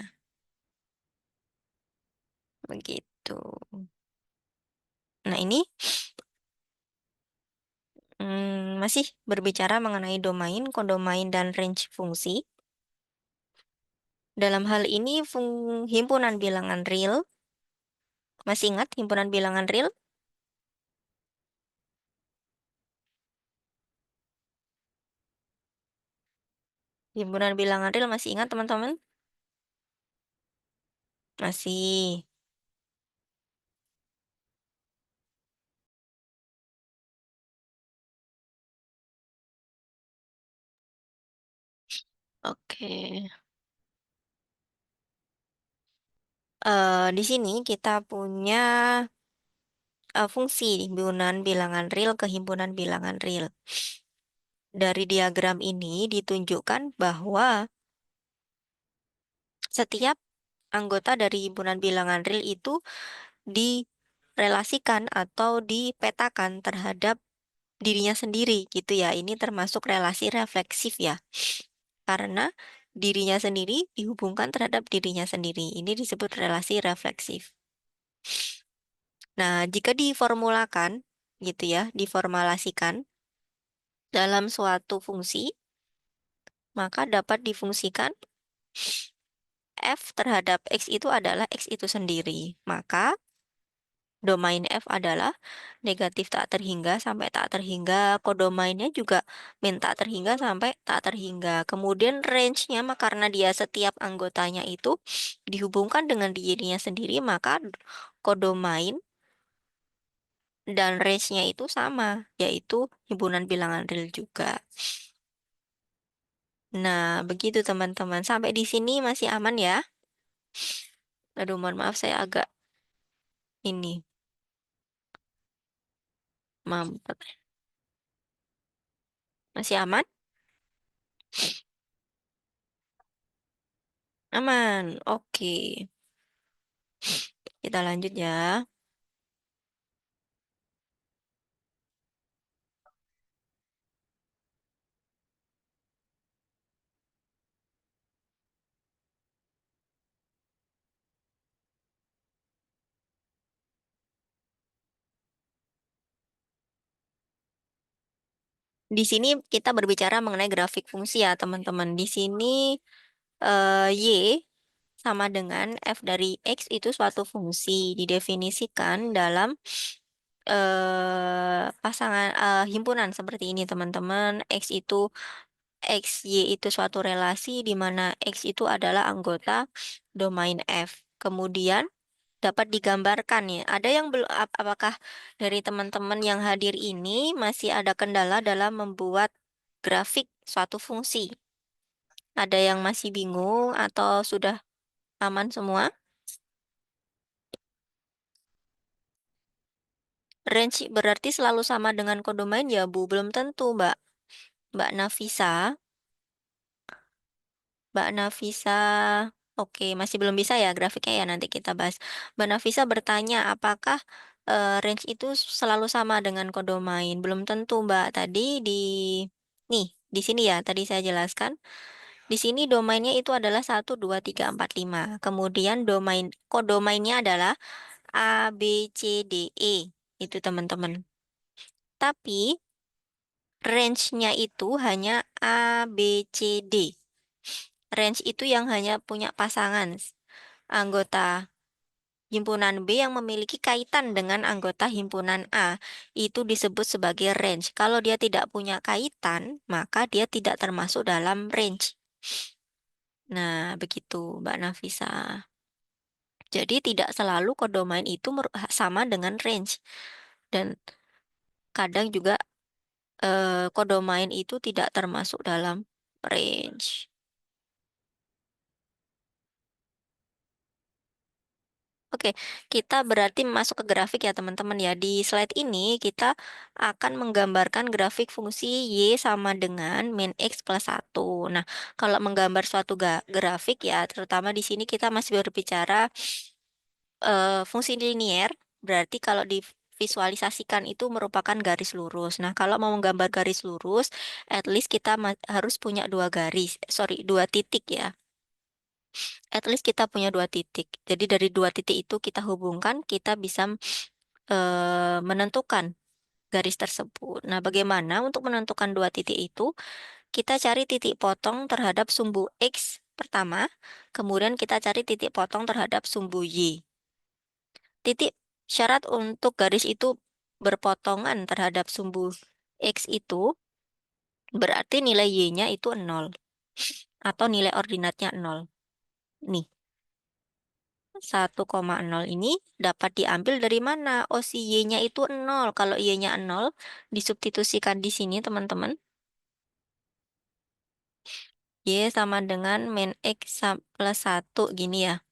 Begitu. Nah ini masih berbicara mengenai domain, kodomain, dan range fungsi. Dalam hal ini himpunan bilangan real. Masih ingat himpunan bilangan real? Himpunan bilangan real masih ingat teman-teman? Masih. Oke. Di sini kita punya fungsi himpunan bilangan real ke himpunan bilangan real. Dari diagram ini ditunjukkan bahwa setiap anggota dari himpunan bilangan real itu direlasikan atau dipetakan terhadap dirinya sendiri gitu ya. Ini termasuk relasi refleksif ya. Karena dirinya sendiri dihubungkan terhadap dirinya sendiri. Ini disebut relasi refleksif. Nah, jika diformulakan gitu ya, diformulasikan dalam suatu fungsi, maka dapat difungsikan F terhadap X itu adalah X itu sendiri. Maka domain F adalah negatif tak terhingga sampai tak terhingga. Kodomainnya juga min tak terhingga sampai tak terhingga. Kemudian range-nya, karena dia setiap anggotanya itu dihubungkan dengan dirinya sendiri, maka kodomain dan range-nya itu sama, yaitu himpunan bilangan real juga. Nah, begitu teman-teman. Sampai di sini masih aman ya? Aduh, mohon maaf saya agak ini mampet. Masih aman? Aman. Oke. Kita lanjut ya. Di sini kita berbicara mengenai grafik fungsi ya, teman-teman. Di sini Y sama dengan F dari X itu suatu fungsi didefinisikan dalam pasangan himpunan seperti ini, teman-teman. X, Y itu suatu relasi di mana X itu adalah anggota domain F. Kemudian dapat digambarkan ya. Ada yang belum, apakah dari teman-teman yang hadir ini masih ada kendala dalam membuat grafik suatu fungsi? Ada yang masih bingung atau sudah aman semua? Range berarti selalu sama dengan kodomain ya, Bu? Belum tentu, Mbak. Mbak Nafisa. Mbak Nafisa, oke, masih belum bisa ya grafiknya ya, nanti kita bahas. Mbak Nafisa bertanya, apakah range itu selalu sama dengan kodomain? Belum tentu, Mbak. Tadi nih, di sini ya, tadi saya jelaskan. Di sini domainnya itu adalah 1, 2, 3, 4, 5. Kemudian kodomainnya adalah A, B, C, D, E. Itu teman-teman. Tapi range-nya itu hanya A, B, C, D. Range itu yang hanya punya pasangan anggota himpunan B yang memiliki kaitan dengan anggota himpunan A. Itu disebut sebagai range. Kalau dia tidak punya kaitan, maka dia tidak termasuk dalam range. Nah, begitu Mbak Nafisa. Jadi tidak selalu kodomain itu sama dengan range. Dan kadang juga kodomain itu tidak termasuk dalam range. Oke, kita berarti masuk ke grafik ya teman-teman ya. Di slide ini kita akan menggambarkan grafik fungsi Y sama dengan min X plus 1. Nah, kalau menggambar suatu grafik ya, terutama di sini kita masih berbicara fungsi linier, berarti kalau divisualisasikan itu merupakan garis lurus. Nah, kalau mau menggambar garis lurus, at least kita harus punya dua titik ya. At least kita punya dua titik. Jadi dari dua titik itu kita hubungkan, kita bisa menentukan garis tersebut. Nah, bagaimana untuk menentukan dua titik itu? Kita cari titik potong terhadap sumbu X pertama, kemudian kita cari titik potong terhadap sumbu Y. Titik syarat untuk garis itu berpotongan terhadap sumbu X itu berarti nilai Y-nya itu 0 atau nilai ordinatnya 0. Nih. 1,0 ini dapat diambil dari mana? Oh, si Y-nya itu 0. Kalau Y-nya 0, disubstitusikan di sini, teman-teman. Y sama dengan min X plus 1, gini ya.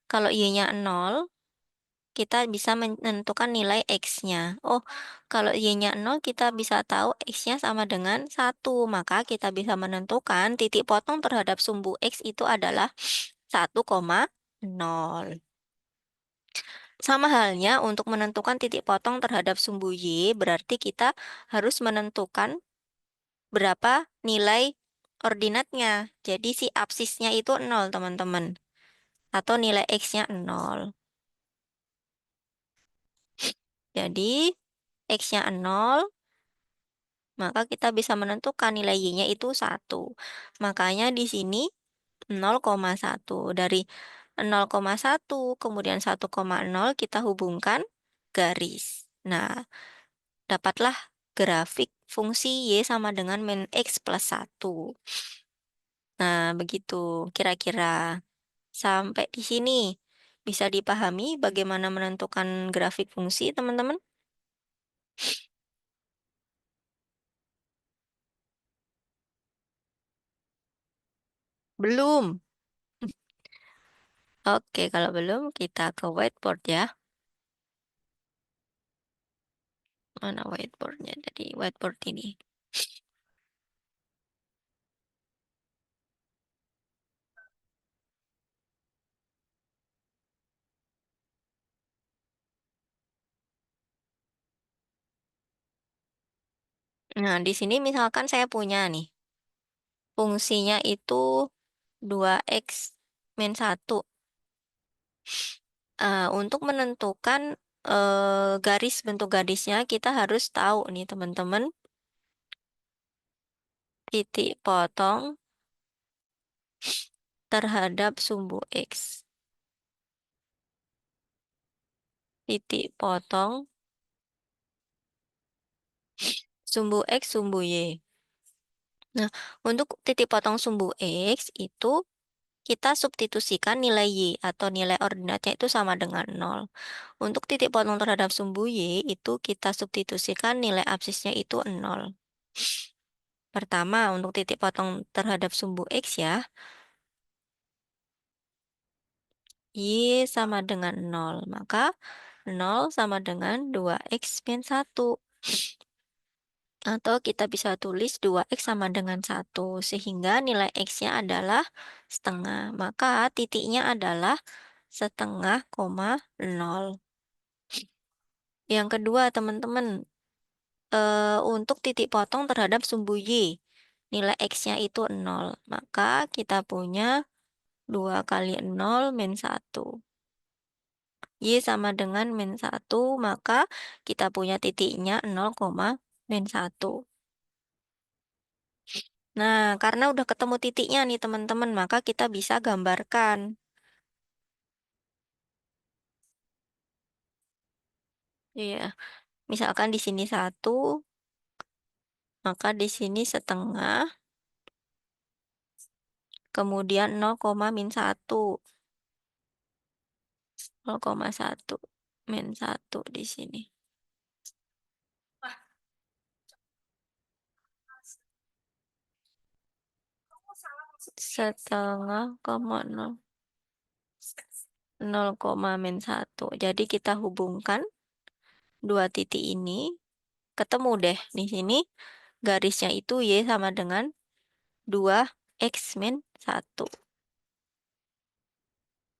Kalau Y-nya 0, kita bisa menentukan nilai X-nya. Oh, kalau Y-nya 0, kita bisa tahu X-nya sama dengan 1. Maka kita bisa menentukan titik potong terhadap sumbu X itu adalah 1,0. Sama halnya untuk menentukan titik potong terhadap sumbu Y, berarti kita harus menentukan berapa nilai ordinatnya. Jadi si absisnya itu 0, teman-teman. Atau nilai X-nya 0. Jadi, X-nya 0, maka kita bisa menentukan nilai Y-nya itu 1. Makanya di sini 0,1. Dari 0,1, kemudian 1,0 kita hubungkan garis. Nah, dapatlah grafik fungsi Y sama dengan min X plus 1. Nah, begitu kira-kira. Sampai di sini bisa dipahami bagaimana menentukan grafik fungsi, teman-teman? Belum. Oke, kalau belum kita ke whiteboard ya. Mana whiteboardnya? Jadi whiteboard ini. Nah, di sini misalkan saya punya nih. Fungsinya itu 2x min 1. Untuk menentukan garis bentuk garisnya, kita harus tahu nih teman-teman. Titik potong terhadap sumbu X. Titik potong sumbu X, sumbu Y. Nah, untuk titik potong sumbu X itu kita substitusikan nilai Y atau nilai ordinatnya itu sama dengan 0. Untuk titik potong terhadap sumbu Y itu kita substitusikan nilai absisnya itu 0. Pertama, untuk titik potong terhadap sumbu X ya, Y sama dengan 0. Maka 0 sama dengan 2x min 1. Atau kita bisa tulis 2x sama dengan 1. Sehingga nilai x-nya adalah setengah. Maka titiknya adalah setengah koma 0. Yang kedua, teman-teman, untuk titik potong terhadap sumbu Y. Nilai x-nya itu 0. Maka kita punya 2 kali 0 min 1. Y sama dengan min 1, maka kita punya titiknya 0, min 1. Nah, karena udah ketemu titiknya nih teman-teman, maka kita bisa gambarkan. Iya, misalkan di sini 1, maka di sini setengah, kemudian 0, min 1. 0,1 min 1 di sini. Setengah, 0, 0, min 1. Jadi kita hubungkan dua titik ini, ketemu deh di sini garisnya itu Y sama dengan 2x min 1.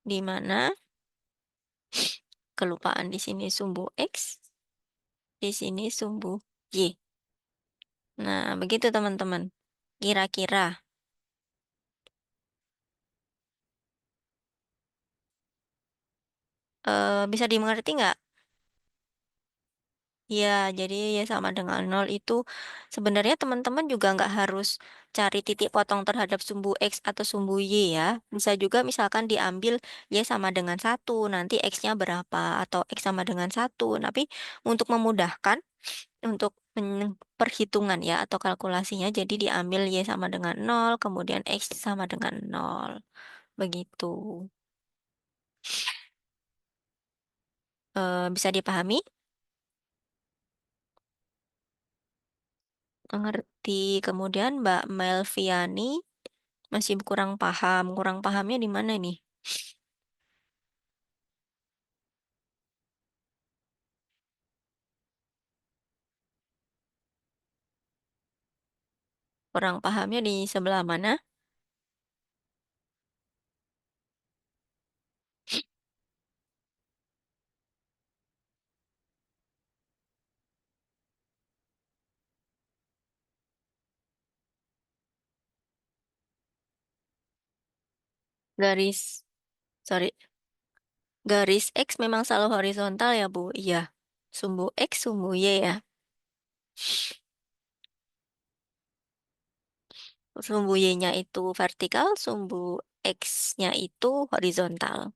Di mana kelupaan di sini sumbu X, di sini sumbu Y. Nah, begitu teman-teman. Kira-kira. Bisa dimengerti nggak? Ya, jadi ya sama dengan 0 itu sebenarnya teman-teman juga nggak harus cari titik potong terhadap sumbu X atau sumbu Y ya. Bisa juga misalkan diambil Y sama dengan 1, nanti X-nya berapa, atau X sama dengan 1. Tapi untuk memudahkan, untuk perhitungan ya, atau kalkulasinya, jadi diambil Y sama dengan 0, kemudian X sama dengan 0. Begitu. Bisa dipahami? Mengerti. Kemudian Mbak Melviani masih kurang paham. Kurang pahamnya di mana nih? Kurang pahamnya di sebelah mana? Garis, sorry, garis X memang selalu horizontal ya, Bu? Iya. Sumbu X, sumbu Y ya. Sumbu Y-nya itu vertikal, sumbu X-nya itu horizontal.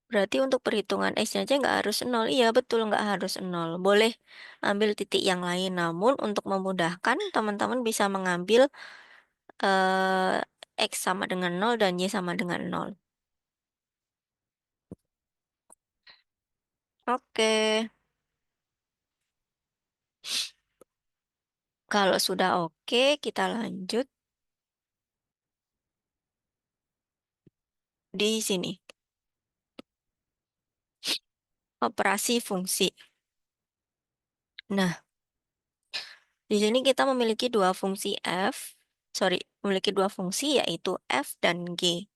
Berarti untuk perhitungan X-nya aja nggak harus 0. Iya, betul, nggak harus 0. Boleh ambil titik yang lain. Namun untuk memudahkan, teman-teman bisa mengambil X sama dengan 0 dan Y sama dengan 0. Oke. Kalau sudah oke, kita lanjut di sini. Operasi fungsi. Nah, di sini kita memiliki dua fungsi memiliki dua fungsi yaitu F dan G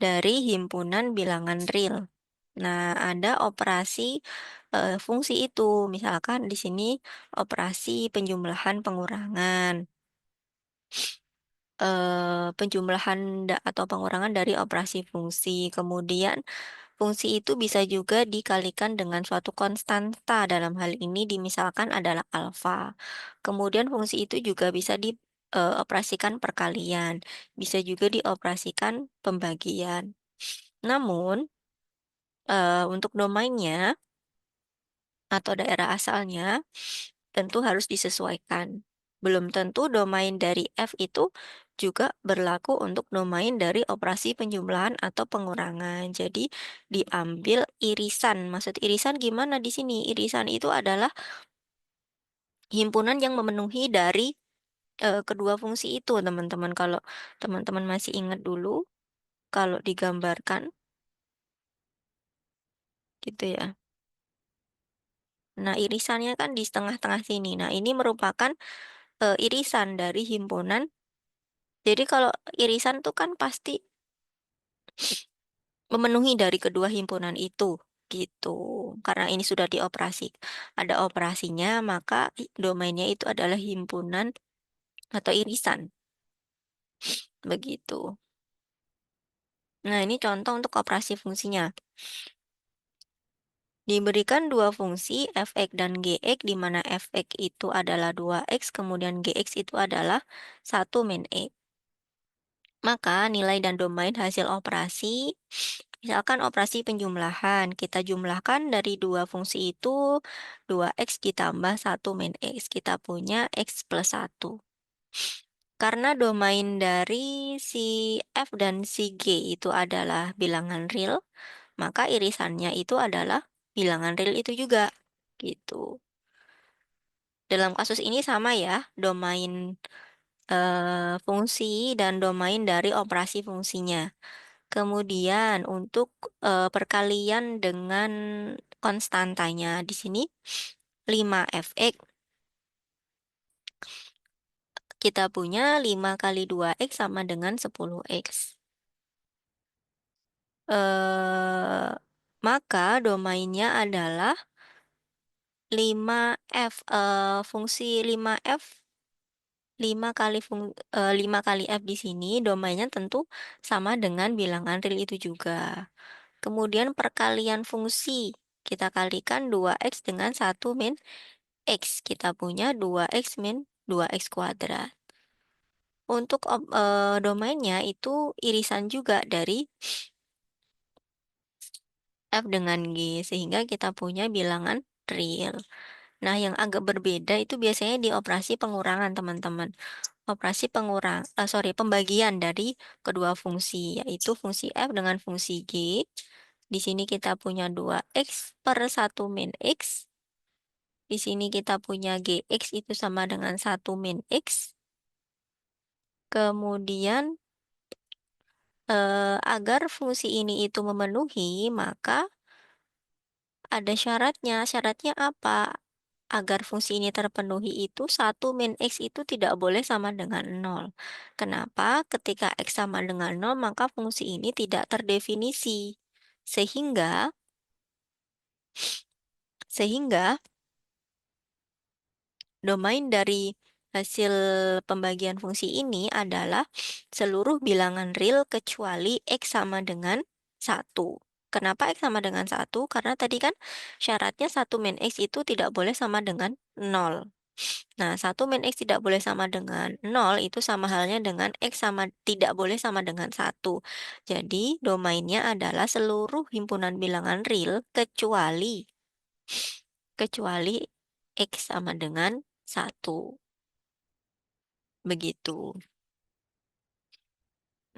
dari himpunan bilangan real. Nah, ada operasi fungsi itu. Misalkan di sini operasi penjumlahan pengurangan. Penjumlahan atau pengurangan dari operasi fungsi. Kemudian fungsi itu bisa juga dikalikan dengan suatu konstanta. Dalam hal ini dimisalkan adalah alfa. Kemudian fungsi itu juga bisa dioperasikan perkalian, bisa juga dioperasikan pembagian. Namun untuk domainnya atau daerah asalnya tentu harus disesuaikan. Belum tentu domain dari F itu juga berlaku untuk domain dari operasi penjumlahan atau pengurangan. Jadi diambil irisan. Maksud irisan gimana di sini? Irisan itu adalah himpunan yang memenuhi dari kedua fungsi itu, teman-teman. Kalau teman-teman masih ingat dulu, kalau digambarkan gitu ya. Nah, irisannya kan di tengah-tengah sini. Nah, ini merupakan irisan dari himpunan. Jadi kalau irisan tuh kan pasti memenuhi dari kedua himpunan itu gitu. Karena ini sudah dioperasi, ada operasinya, maka domainnya itu adalah himpunan atau irisan. Begitu. Nah, ini contoh untuk operasi fungsinya. Diberikan dua fungsi f(x) dan g(x), di mana f(x) itu adalah 2x, kemudian g(x) itu adalah 1 min x. Maka nilai dan domain hasil operasi, misalkan operasi penjumlahan, kita jumlahkan dari dua fungsi itu, 2x ditambah 1 min x, kita punya x plus 1. Karena domain dari si f dan si g itu adalah bilangan real, maka irisannya itu adalah bilangan real itu juga, gitu. Dalam kasus ini sama ya, domain fungsi dan domain dari operasi fungsinya. Kemudian untuk perkalian dengan konstantanya di sini 5fx, kita punya 5 kali 2x sama dengan 10x. Maka domainnya adalah 5f, fungsi 5f 5 kali f di sini domainnya tentu sama dengan bilangan real itu juga. Kemudian perkalian fungsi, kita kalikan 2x dengan 1 min x. Kita punya 2x min 2x kuadrat. Untuk domainnya itu irisan juga dari f dengan g, sehingga kita punya bilangan real. Nah, yang agak berbeda itu biasanya di operasi pengurangan, teman-teman. Pembagian dari kedua fungsi, yaitu fungsi f dengan fungsi g. Di sini kita punya 2x per 1 min x. Di sini kita punya gx itu sama dengan 1 min x. Kemudian agar fungsi ini itu memenuhi, maka ada syaratnya. Syaratnya apa? agar fungsi ini terpenuhi itu 1 min X itu tidak boleh sama dengan 0. Kenapa? Ketika X sama dengan 0, maka fungsi ini tidak terdefinisi. Sehingga domain dari hasil pembagian fungsi ini adalah seluruh bilangan real kecuali X sama dengan 1. Kenapa X sama dengan 1? Karena tadi kan syaratnya 1 min X itu tidak boleh sama dengan 0. Nah, 1 min X tidak boleh sama dengan 0 itu sama halnya dengan X sama tidak boleh sama dengan 1. Jadi, domainnya adalah seluruh himpunan bilangan real kecuali X sama dengan 1. Begitu.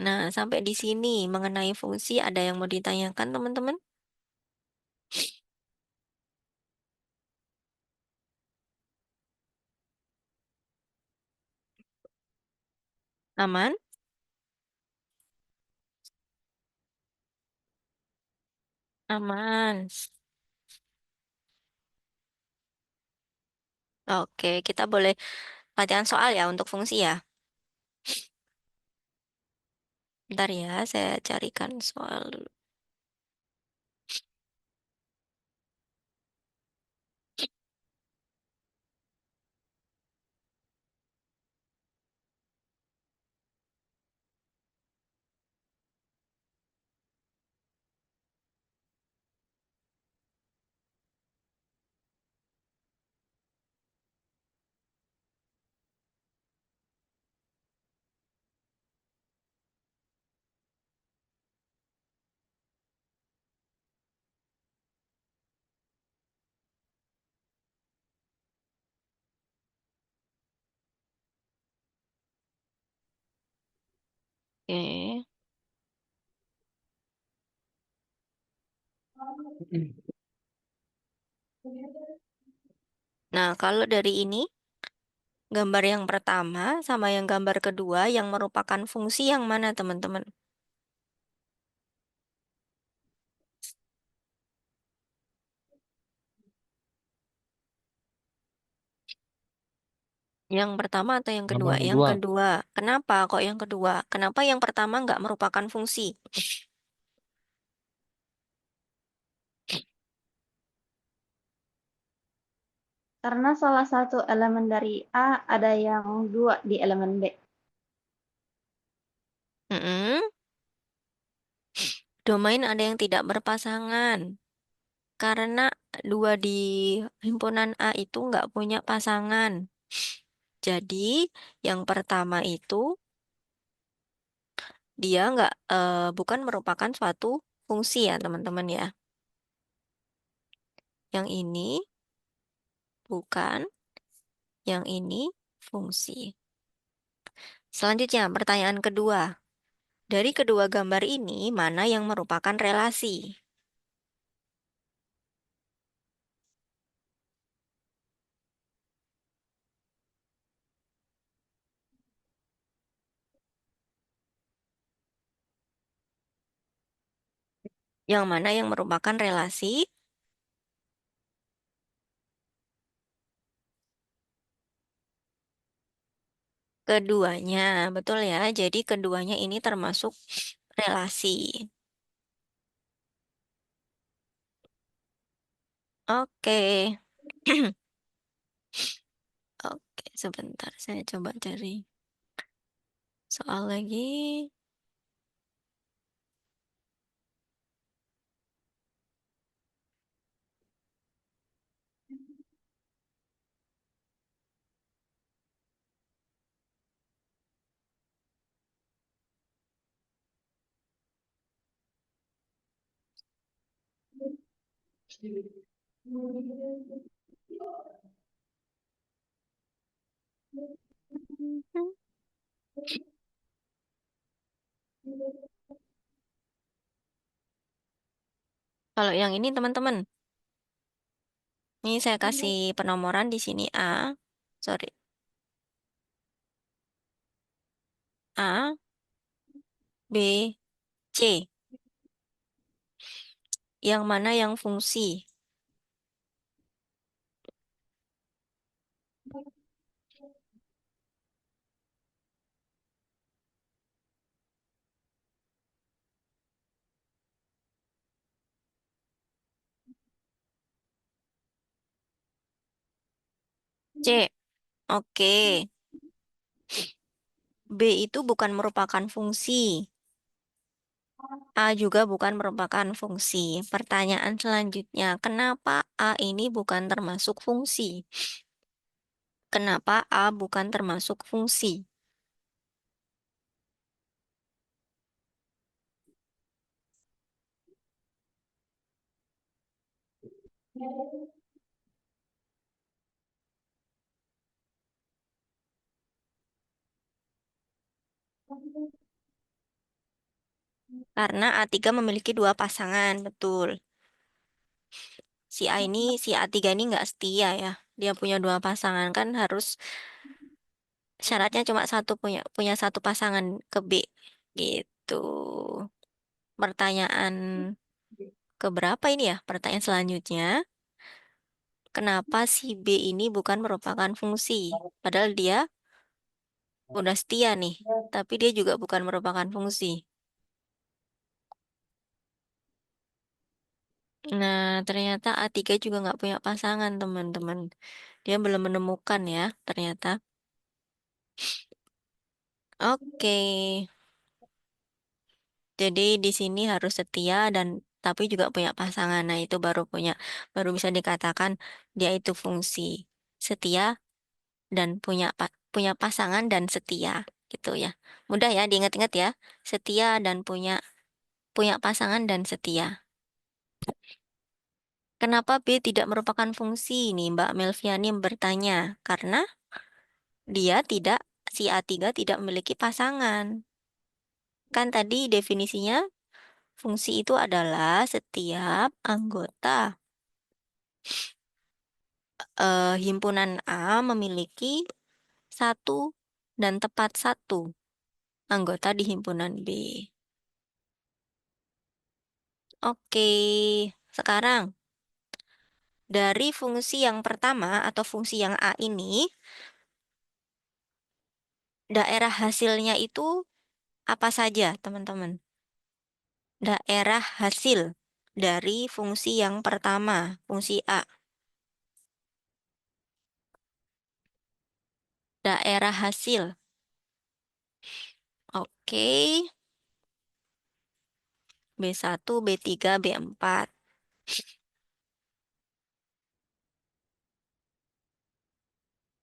Nah, sampai di sini mengenai fungsi ada yang mau ditanyakan, teman-teman? Aman? Aman. Oke, kita boleh latihan soal ya untuk fungsi ya. Bentar ya, saya carikan soal dulu. Oke. Nah, kalau dari ini, gambar yang pertama sama yang gambar kedua yang merupakan fungsi yang mana, teman-teman? Yang pertama atau yang kedua? Gambar Yang kedua. kedua. Kenapa kok yang kedua? Kenapa yang pertama nggak merupakan fungsi? Karena salah satu elemen dari A ada yang 2 di elemen B. Mm-mm. Domain ada yang tidak berpasangan. Karena 2 di himpunan A itu nggak punya pasangan. Jadi, yang pertama itu dia bukan merupakan suatu fungsi ya, teman-teman ya. Yang ini bukan, yang ini fungsi. Selanjutnya, pertanyaan kedua. Dari kedua gambar ini, mana yang merupakan relasi? Yang mana yang merupakan relasi? Keduanya, betul ya. Jadi keduanya ini termasuk relasi. Oke. Oke, sebentar. Saya coba cari soal lagi. Kalau yang ini teman-teman, ini saya kasih penomoran di sini A. Sorry. A, B, C. Yang mana yang fungsi? C. Oke. B itu bukan merupakan fungsi. A juga bukan merupakan fungsi. Pertanyaan selanjutnya, kenapa A ini bukan termasuk fungsi? Kenapa A bukan termasuk fungsi? Karena A3 memiliki dua pasangan, betul. Si A ini, si A3 ini nggak setia ya. Dia punya dua pasangan, kan harus syaratnya cuma satu, punya satu pasangan ke B. Gitu. Pertanyaan keberapa ini ya? Pertanyaan selanjutnya, kenapa si B ini bukan merupakan fungsi? Padahal dia udah setia nih, tapi dia juga bukan merupakan fungsi. Nah, ternyata A3 juga nggak punya pasangan, teman-teman. Dia belum menemukan ya, ternyata. Oke, jadi di sini harus setia dan tapi juga punya pasangan. Nah, itu baru bisa dikatakan dia itu fungsi. Setia dan punya pasangan dan setia, gitu ya. Mudah ya diingat-ingat ya. Setia dan punya pasangan dan setia. Kenapa B tidak merupakan fungsi nih, Mbak Melviani bertanya? Karena si A3 tidak memiliki pasangan. Kan tadi definisinya fungsi itu adalah setiap anggota himpunan A memiliki satu dan tepat satu anggota di himpunan B. Oke, sekarang dari fungsi yang pertama atau fungsi yang A ini, daerah hasilnya itu apa saja, teman-teman? Daerah hasil dari fungsi yang pertama, fungsi A. Daerah hasil. Oke, B1, B3, B4.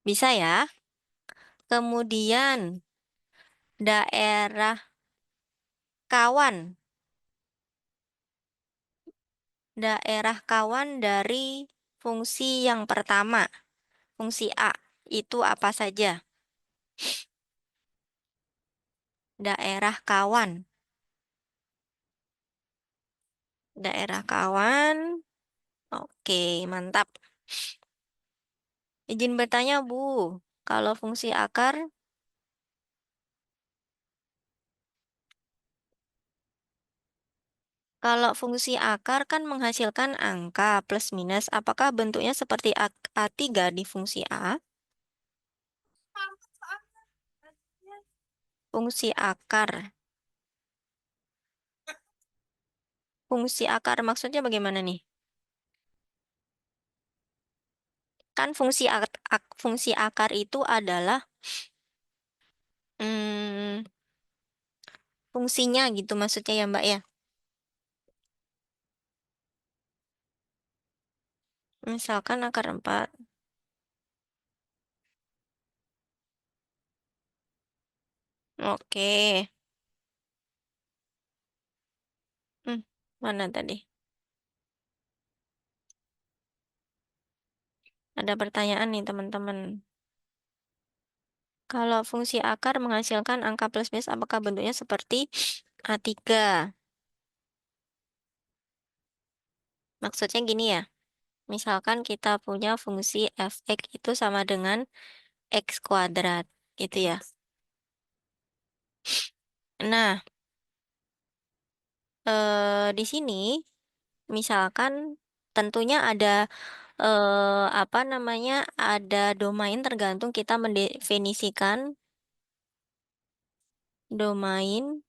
Bisa ya? Kemudian daerah kawan. Daerah kawan dari fungsi yang pertama, fungsi A. Itu apa saja? Daerah kawan. Daerah kawan. Oke, mantap. Izin bertanya, Bu. Kalau fungsi akar, kalau fungsi akar kan menghasilkan angka plus minus. Apakah bentuknya seperti A3 di fungsi A? Fungsi akar. Fungsi akar maksudnya bagaimana nih? Kan fungsi akar itu adalah hmm, fungsinya gitu maksudnya ya Mbak ya. Misalkan akar 4. Oke. Hmm, mana tadi? Ada pertanyaan nih teman-teman. Kalau fungsi akar menghasilkan angka plus minus, apakah bentuknya seperti A3? Maksudnya gini ya. Misalkan kita punya fungsi fx itu sama dengan x kuadrat. Gitu ya. Nah, di sini misalkan tentunya apa namanya, ada domain tergantung kita mendefinisikan domain,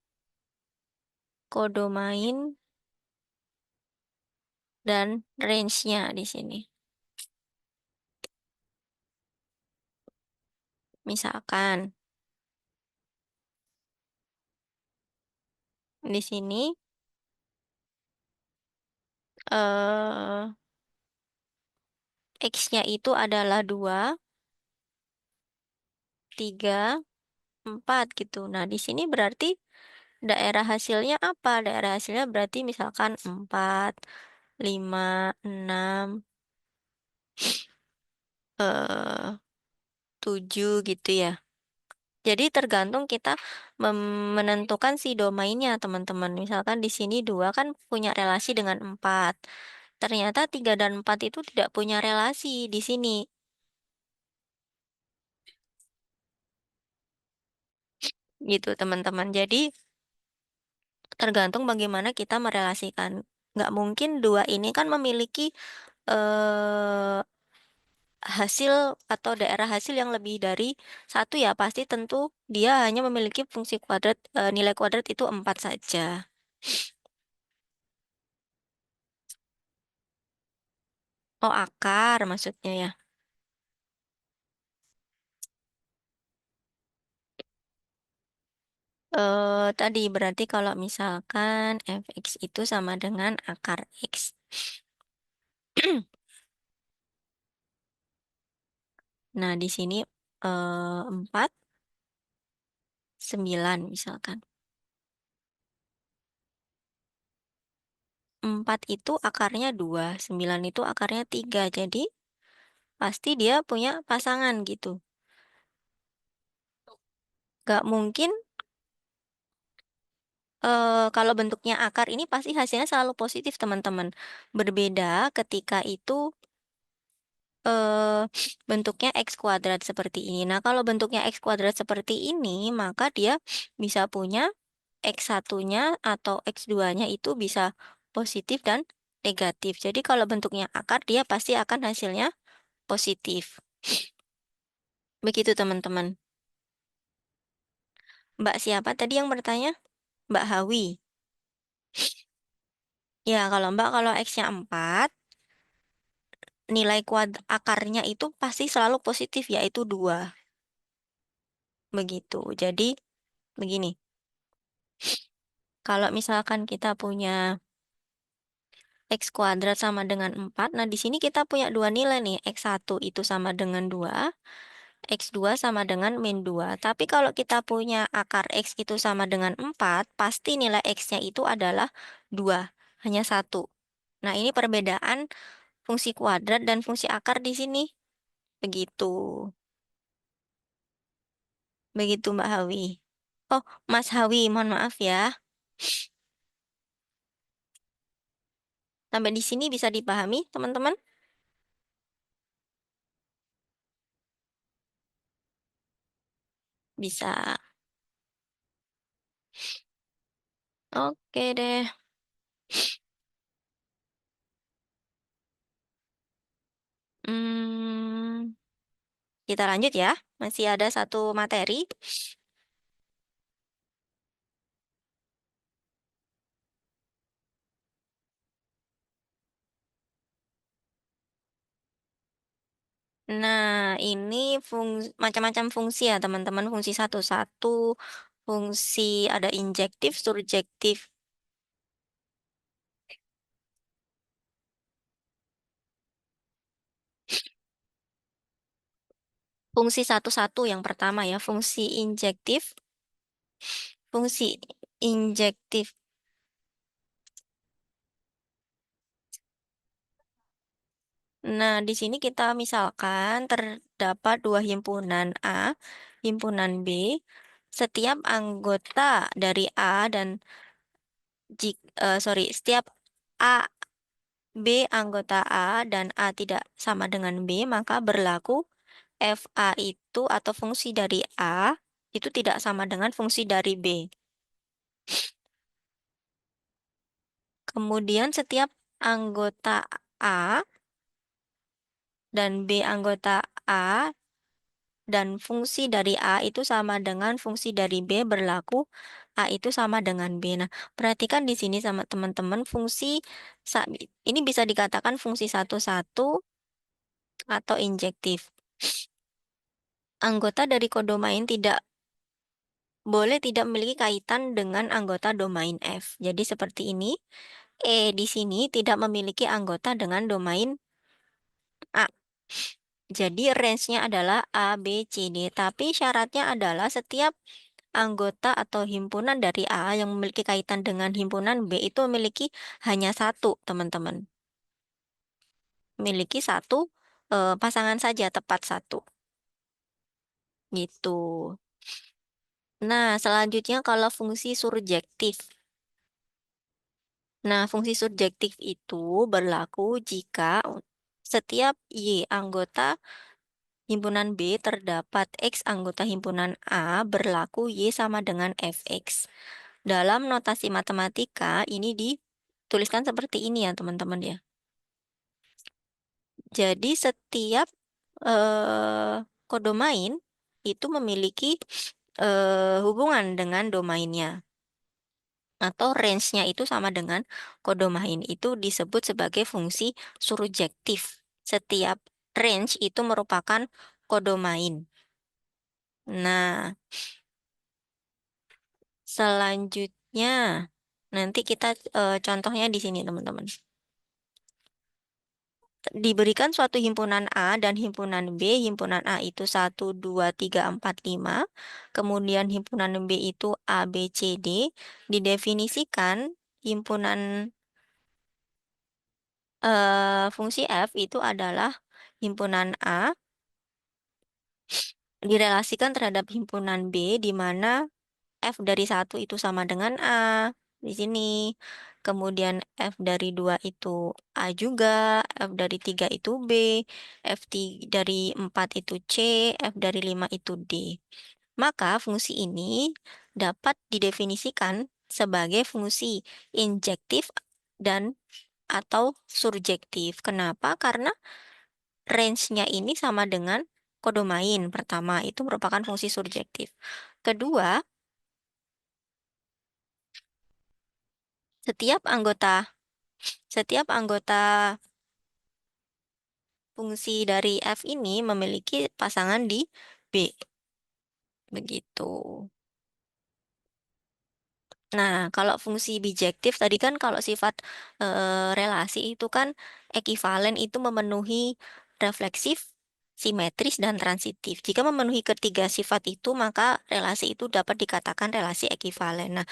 kodomain, dan range-nya di sini. Misalkan di sini X-nya itu adalah 2, 3, 4 gitu. Nah, di sini berarti daerah hasilnya apa? Daerah hasilnya berarti misalkan 4, 5, 6, 7 gitu ya. Jadi tergantung kita menentukan si domainnya, teman-teman. Misalkan di sini 2 kan punya relasi dengan 4. Ternyata 3 dan 4 itu tidak punya relasi di sini. Gitu, teman-teman. Jadi tergantung bagaimana kita merelasikan. Nggak mungkin 2 ini kan memiliki eh, hasil atau daerah hasil yang lebih dari 1 ya. Pasti tentu dia hanya memiliki fungsi kuadrat, nilai kuadrat itu 4 saja. Oh, akar maksudnya ya. Tadi berarti kalau misalkan fx itu sama dengan akar x. Nah, di sini 4, 9 misalkan. 4 itu akarnya 2, 9 itu akarnya 3. Jadi pasti dia punya pasangan gitu. Gak mungkin kalau bentuknya akar ini pasti hasilnya selalu positif, teman-teman. Berbeda ketika itu eh, bentuknya X kuadrat seperti ini. Nah, kalau bentuknya X kuadrat seperti ini, maka dia bisa punya X1-nya atau X2-nya itu bisa positif dan negatif. Jadi kalau bentuknya akar, dia pasti akan hasilnya positif. Begitu, teman-teman. Mbak siapa tadi yang bertanya? Mbak Hawi. Ya, kalau X-nya 4, nilai akarnya itu pasti selalu positif, yaitu 2. Begitu. Jadi, begini. Kalau misalkan kita punya X kuadrat sama dengan 4, nah di sini kita punya dua nilai nih. X1 itu sama dengan 2, X2 sama dengan min 2. Tapi kalau kita punya akar X itu sama dengan 4, pasti nilai X-nya itu adalah 2, hanya 1. Nah, ini perbedaan fungsi kuadrat dan fungsi akar di sini. Begitu. Begitu, Mbak Hawi. Oh, Mas Hawi, mohon maaf ya. Sampai di sini bisa dipahami, teman-teman? Bisa. Oke deh. Hmm, kita lanjut ya. Masih ada satu materi. Nah, ini macam-macam fungsi ya, teman-teman. Fungsi satu-satu, fungsi ada injektif, surjektif. Fungsi satu-satu yang pertama ya, fungsi injektif. Fungsi injektif. Nah, di sini kita misalkan terdapat dua himpunan A, himpunan B. Setiap anggota dari A dan setiap A, B anggota A dan A tidak sama dengan B, maka berlaku FA itu atau fungsi dari A itu tidak sama dengan fungsi dari B. Kemudian setiap anggota A dan B anggota A dan fungsi dari A itu sama dengan fungsi dari B berlaku A itu sama dengan B. Nah, perhatikan di sini sama teman-teman fungsi ini bisa dikatakan fungsi satu-satu atau injektif. Anggota dari kodomain boleh tidak memiliki kaitan dengan anggota domain F. Jadi seperti ini. E di sini tidak memiliki anggota dengan domain A. Jadi range-nya adalah A, B, C, D. Tapi syaratnya adalah setiap anggota atau himpunan dari A yang memiliki kaitan dengan himpunan B itu memiliki hanya satu, teman-teman. Memiliki satu pasangan saja, tepat satu. Gitu. Nah, selanjutnya kalau fungsi surjektif. Nah, fungsi surjektif itu berlaku jika setiap Y anggota himpunan B terdapat X anggota himpunan A berlaku Y sama dengan Fx. Dalam notasi matematika, ini dituliskan seperti ini ya, teman-teman ya. Jadi setiap kodomain itu memiliki hubungan dengan domainnya. Atau range-nya itu sama dengan kodomain. Itu disebut sebagai fungsi surjektif. Setiap range itu merupakan kodomain. Nah, selanjutnya nanti kita contohnya di sini, teman-teman. Diberikan suatu himpunan A dan himpunan B, himpunan A itu 1, 2, 3, 4, 5, kemudian himpunan B itu A, B, C, D, didefinisikan himpunan fungsi F itu adalah himpunan A direlasikan terhadap himpunan B, di mana F dari 1 itu sama dengan A, di sini. Kemudian F dari 2 itu A juga, F dari 3 itu B, dari 4 itu C, F dari 5 itu D. Maka fungsi ini dapat didefinisikan sebagai fungsi injektif dan atau surjektif. Kenapa? Karena range-nya ini sama dengan kodomain. Pertama, itu merupakan fungsi surjektif. Kedua, setiap anggota fungsi dari F ini memiliki pasangan di B. Begitu. Nah, kalau fungsi bijektif tadi kan kalau sifat relasi itu kan ekivalen itu memenuhi refleksif, simetris, dan transitif. Jika memenuhi ketiga sifat itu, maka relasi itu dapat dikatakan relasi ekivalen. Nah,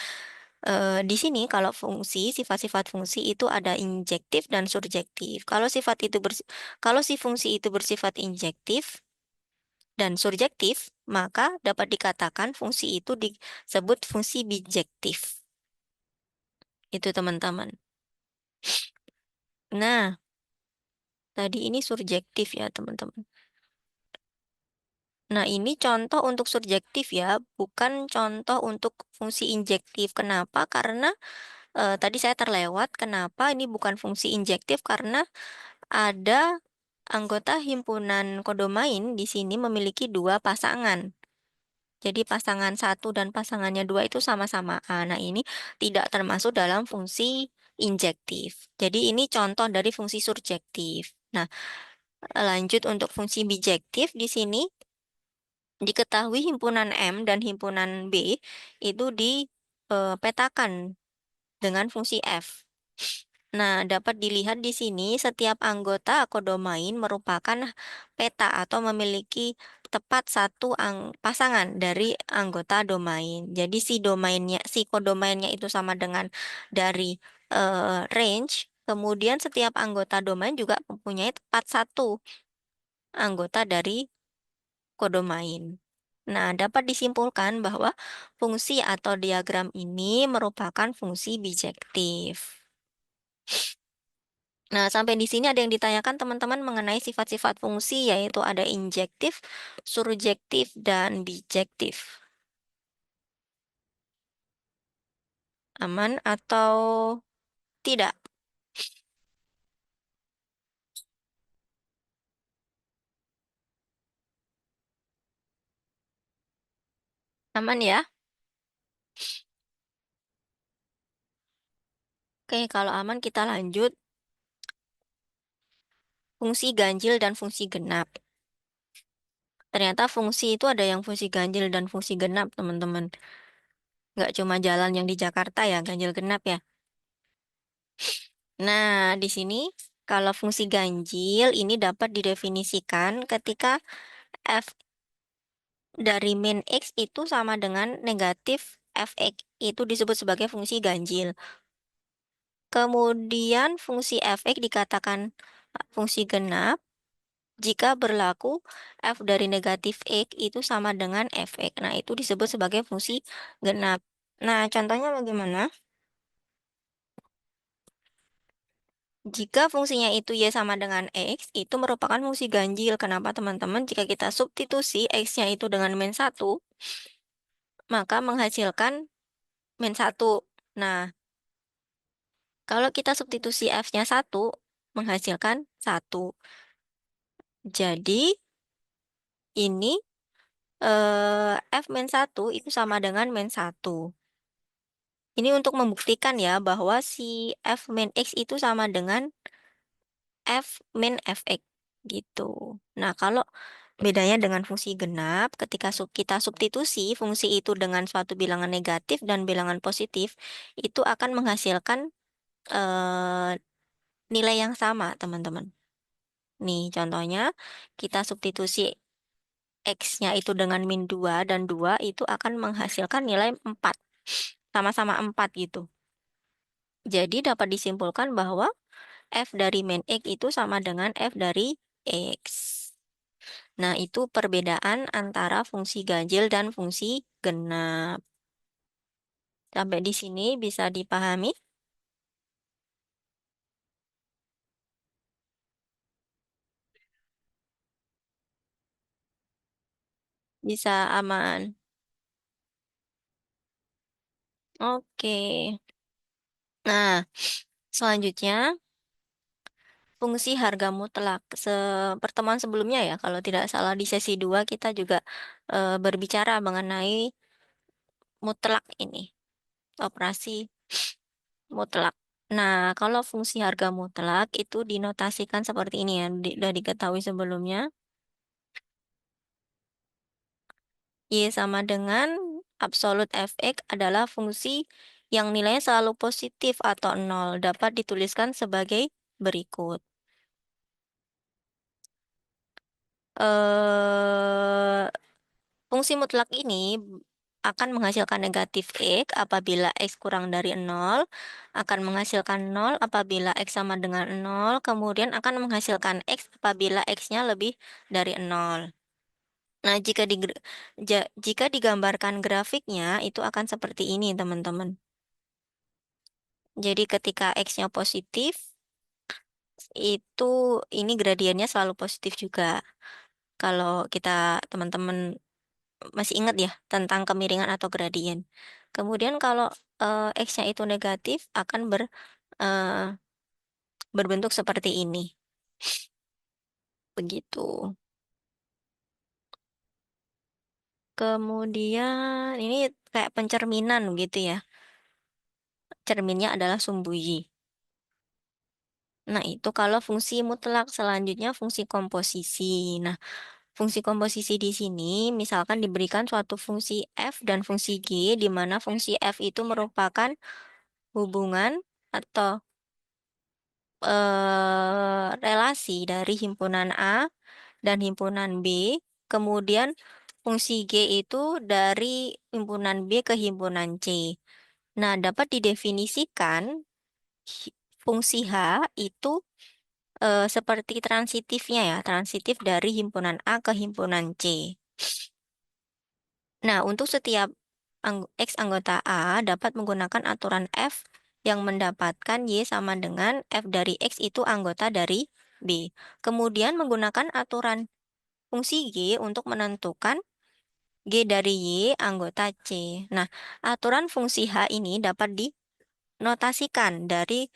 di sini kalau sifat-sifat fungsi itu ada injektif dan surjektif. Kalau si fungsi itu bersifat injektif dan surjektif, maka dapat dikatakan fungsi itu disebut fungsi bijektif. Itu teman-teman. Nah, tadi ini surjektif ya, teman-teman. Nah, ini contoh untuk surjektif ya, bukan contoh untuk fungsi injektif. Kenapa? Karena tadi saya terlewat. Kenapa ini bukan fungsi injektif? Karena ada anggota himpunan kodomain di sini memiliki dua pasangan. Jadi pasangan 1 dan pasangannya 2 itu sama-sama A. Nah, ini tidak termasuk dalam fungsi injektif. Jadi ini contoh dari fungsi surjektif. Nah, lanjut untuk fungsi bijektif di sini diketahui himpunan M dan himpunan B itu dipetakan dengan fungsi F. Nah, dapat dilihat di sini setiap anggota kodomain merupakan peta atau memiliki tepat satu pasangan dari anggota domain. Jadi si kodomainnya itu sama dengan dari range. Kemudian setiap anggota domain juga mempunyai tepat satu anggota dari kodomain. Nah, dapat disimpulkan bahwa fungsi atau diagram ini merupakan fungsi bijektif. Nah, sampai di sini ada yang ditanyakan teman-teman mengenai sifat-sifat fungsi, yaitu ada injektif, surjektif, dan bijektif. Aman atau tidak? Aman ya? Oke, kalau aman kita lanjut fungsi ganjil dan fungsi genap. Ternyata fungsi itu ada yang fungsi ganjil dan fungsi genap, teman-teman. Nggak cuma jalan yang di Jakarta ya, ganjil genap ya. Nah, di sini kalau fungsi ganjil ini dapat didefinisikan ketika f dari min x itu sama dengan negatif fx. Itu disebut sebagai fungsi ganjil. Kemudian fungsi fx dikatakan fungsi genap jika berlaku f dari negatif x itu sama dengan fx. Nah, itu disebut sebagai fungsi genap. Nah, contohnya bagaimana? Jika fungsinya itu y sama dengan x, itu merupakan fungsi ganjil. Kenapa, teman-teman? Jika kita substitusi x-nya itu dengan min 1, maka menghasilkan min 1. Nah, kalau kita substitusi f-nya 1, menghasilkan 1. Jadi, ini f min 1 itu sama dengan min 1. Ini untuk membuktikan ya bahwa si f min x itu sama dengan f min fx gitu. Nah, kalau bedanya dengan fungsi genap, ketika kita substitusi fungsi itu dengan suatu bilangan negatif dan bilangan positif, itu akan menghasilkan eh, nilai yang sama, teman-teman. Nih, contohnya kita substitusi X-nya itu dengan min 2 dan 2 itu akan menghasilkan nilai 4. Sama-sama 4 gitu. Jadi dapat disimpulkan bahwa f dari min X itu sama dengan f dari X. Nah, itu perbedaan antara fungsi ganjil dan fungsi genap. Sampai di sini bisa dipahami? Bisa aman. Oke. Nah, selanjutnya fungsi harga mutlak. Pertemuan sebelumnya ya, kalau tidak salah di sesi 2 kita juga berbicara mengenai mutlak ini, operasi mutlak. Nah, kalau fungsi harga mutlak itu dinotasikan seperti ini ya, sudah diketahui sebelumnya. Y sama dengan absolut fx adalah fungsi yang nilainya selalu positif atau nol. Dapat dituliskan sebagai berikut. Fungsi mutlak ini akan menghasilkan negatif x apabila x kurang dari 0, akan menghasilkan 0 apabila x sama dengan 0, kemudian akan menghasilkan x apabila x-nya lebih dari 0. Nah, jika digambarkan grafiknya, itu akan seperti ini, teman-teman. Jadi ketika X-nya positif, itu ini gradiennya selalu positif juga. Kalau kita, teman-teman, masih ingat ya tentang kemiringan atau gradien. Kemudian kalau X-nya itu negatif, akan eh, berbentuk seperti ini. Begitu. Kemudian ini kayak pencerminan gitu ya. Cerminnya adalah sumbu Y. Nah, itu kalau fungsi mutlak. Selanjutnya fungsi komposisi. Nah, fungsi komposisi di sini misalkan diberikan suatu fungsi f dan fungsi g, di mana fungsi f itu merupakan hubungan atau relasi dari himpunan A dan himpunan B. Kemudian fungsi g itu dari himpunan B ke himpunan C. Nah, dapat didefinisikan fungsi H itu seperti transitifnya ya, transitif dari himpunan A ke himpunan C. Nah, untuk setiap X anggota A dapat menggunakan aturan F yang mendapatkan Y sama dengan F dari X itu anggota dari B. Kemudian menggunakan aturan fungsi G untuk menentukan G dari Y anggota C. Nah, aturan fungsi H ini dapat notasikan dari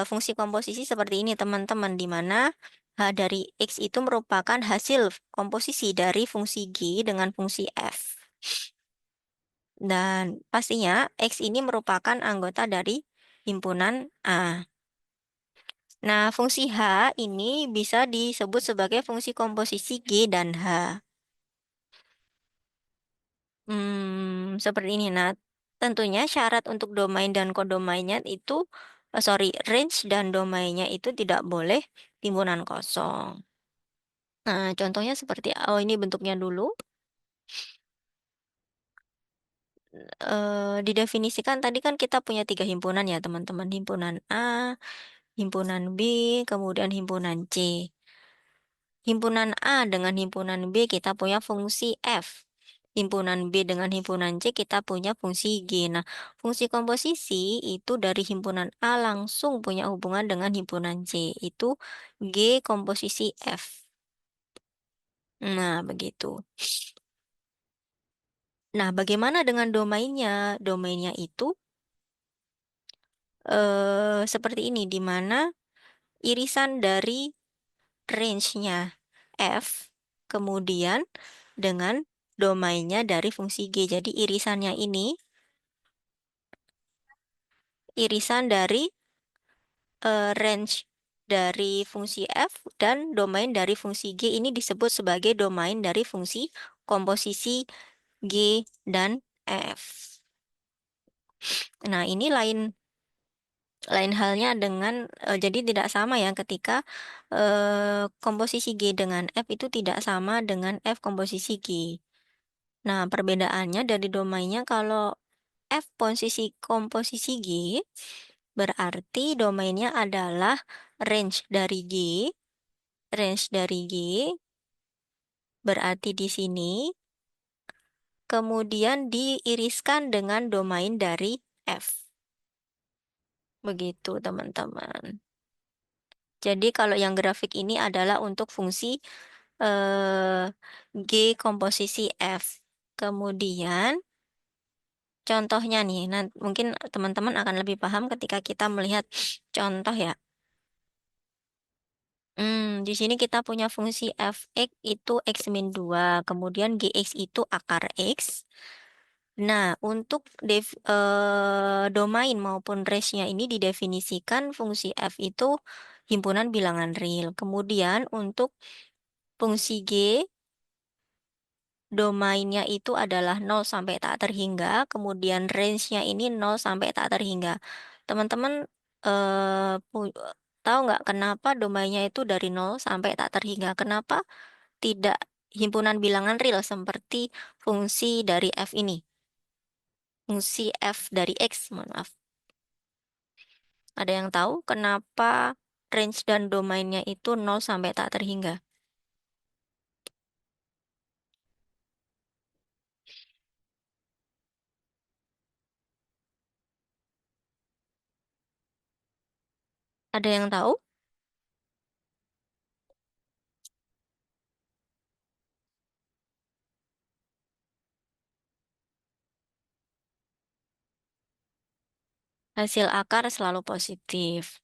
fungsi komposisi seperti ini, teman-teman, di mana H dari X itu merupakan hasil komposisi dari fungsi G dengan fungsi F. Dan pastinya X ini merupakan anggota dari himpunan A. Nah, fungsi H ini bisa disebut sebagai fungsi komposisi G dan H. Seperti ini. Nah, tentunya syarat untuk domain dan kodomainnya itu, range dan domainnya itu tidak boleh timbunan kosong. Nah, contohnya seperti, ini bentuknya dulu. Didefinisikan tadi kan kita punya 3 himpunan ya teman-teman. Himpunan A, himpunan B, kemudian himpunan C. Himpunan A dengan himpunan B kita punya fungsi F. Himpunan B dengan himpunan C kita punya fungsi G. Nah, fungsi komposisi itu dari himpunan A langsung punya hubungan dengan himpunan C. Itu G komposisi F. Nah, begitu. Nah, bagaimana dengan domainnya? Domainnya itu seperti ini, di mana irisan dari range-nya F, kemudian dengan domainnya dari fungsi G. Jadi irisannya ini, irisan dari range dari fungsi F dan domain dari fungsi G ini disebut sebagai domain dari fungsi komposisi G dan F. Nah, ini lain halnya dengan, jadi tidak sama ya ketika komposisi G dengan F itu tidak sama dengan F komposisi G. Nah, perbedaannya dari domainnya, kalau F komposisi G berarti domainnya adalah range dari G. Range dari G berarti di sini kemudian diiriskan dengan domain dari F. Begitu, teman-teman. Jadi kalau yang grafik ini adalah untuk fungsi G komposisi F. Kemudian contohnya nih, mungkin teman-teman akan lebih paham ketika kita melihat contoh ya. Di sini kita punya fungsi fx itu x min 2, kemudian gx itu akar x. Nah, untuk domain maupun range-nya ini didefinisikan fungsi f itu himpunan bilangan real. Kemudian untuk fungsi g, domainnya itu adalah 0 sampai tak terhingga, kemudian range-nya ini 0 sampai tak terhingga. Teman-teman tahu nggak kenapa domainnya itu dari 0 sampai tak terhingga? Kenapa tidak himpunan bilangan real seperti fungsi dari f ini? Fungsi f dari x, mohon maaf. Ada yang tahu kenapa range dan domainnya itu 0 sampai tak terhingga? Ada yang tahu? Hasil akar selalu positif.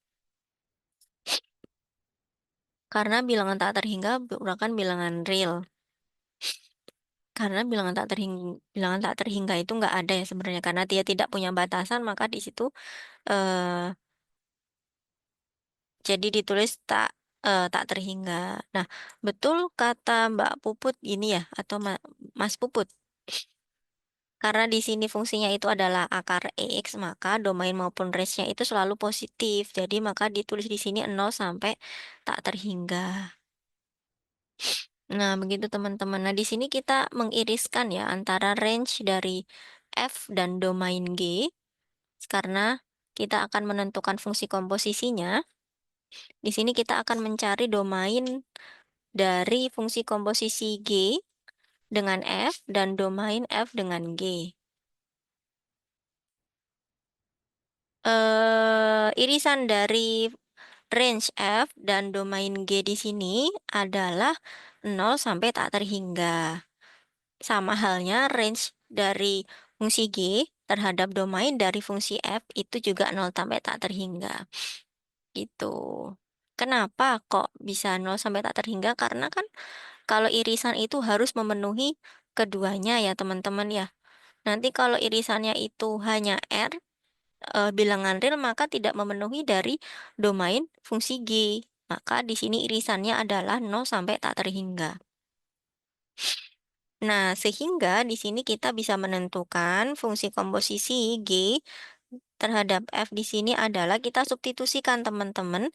Karena bilangan tak terhingga merupakan bilangan real. Karena bilangan tak terhingga itu nggak ada ya sebenarnya, karena dia tidak punya batasan, maka di situ eh, jadi ditulis tak terhingga. Nah, betul kata Mbak Puput ini ya, atau Mas Puput. Karena di sini fungsinya itu adalah akar x, maka domain maupun range-nya itu selalu positif. Jadi maka ditulis di sini 0 sampai tak terhingga. Nah, begitu teman-teman. Nah, di sini kita mengiriskan ya antara range dari F dan domain G, karena kita akan menentukan fungsi komposisinya. Di sini kita akan mencari domain dari fungsi komposisi G dengan F dan domain F dengan G. Irisan dari range F dan domain G di sini adalah 0 sampai tak terhingga. Sama halnya range dari fungsi G terhadap domain dari fungsi F itu juga 0 sampai tak terhingga. Gitu. Kenapa kok bisa 0 sampai tak terhingga? Karena kan kalau irisan itu harus memenuhi keduanya ya teman-teman ya. Nanti kalau irisannya itu hanya R, bilangan real, maka tidak memenuhi dari domain fungsi G. Maka di sini irisannya adalah 0 sampai tak terhingga. Nah, sehingga di sini kita bisa menentukan fungsi komposisi G terhadap F di sini adalah kita substitusikan teman-teman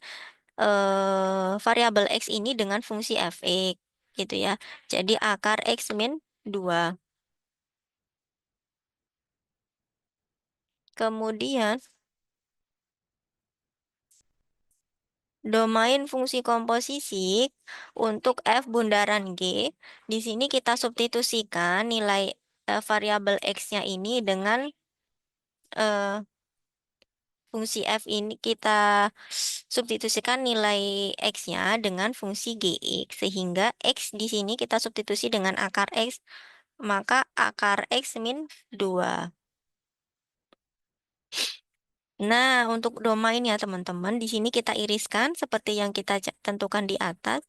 variabel X ini dengan fungsi Fx gitu ya. Jadi akar X min 2. Kemudian domain fungsi komposisi untuk F bundaran G, di sini kita substitusikan nilai variabel X-nya ini dengan eh, fungsi F ini kita substitusikan nilai X-nya dengan fungsi GX. Sehingga X di sini kita substitusi dengan akar X, maka akar X min 2. Nah, untuk domain ya teman-teman, di sini kita iriskan seperti yang kita tentukan di atas.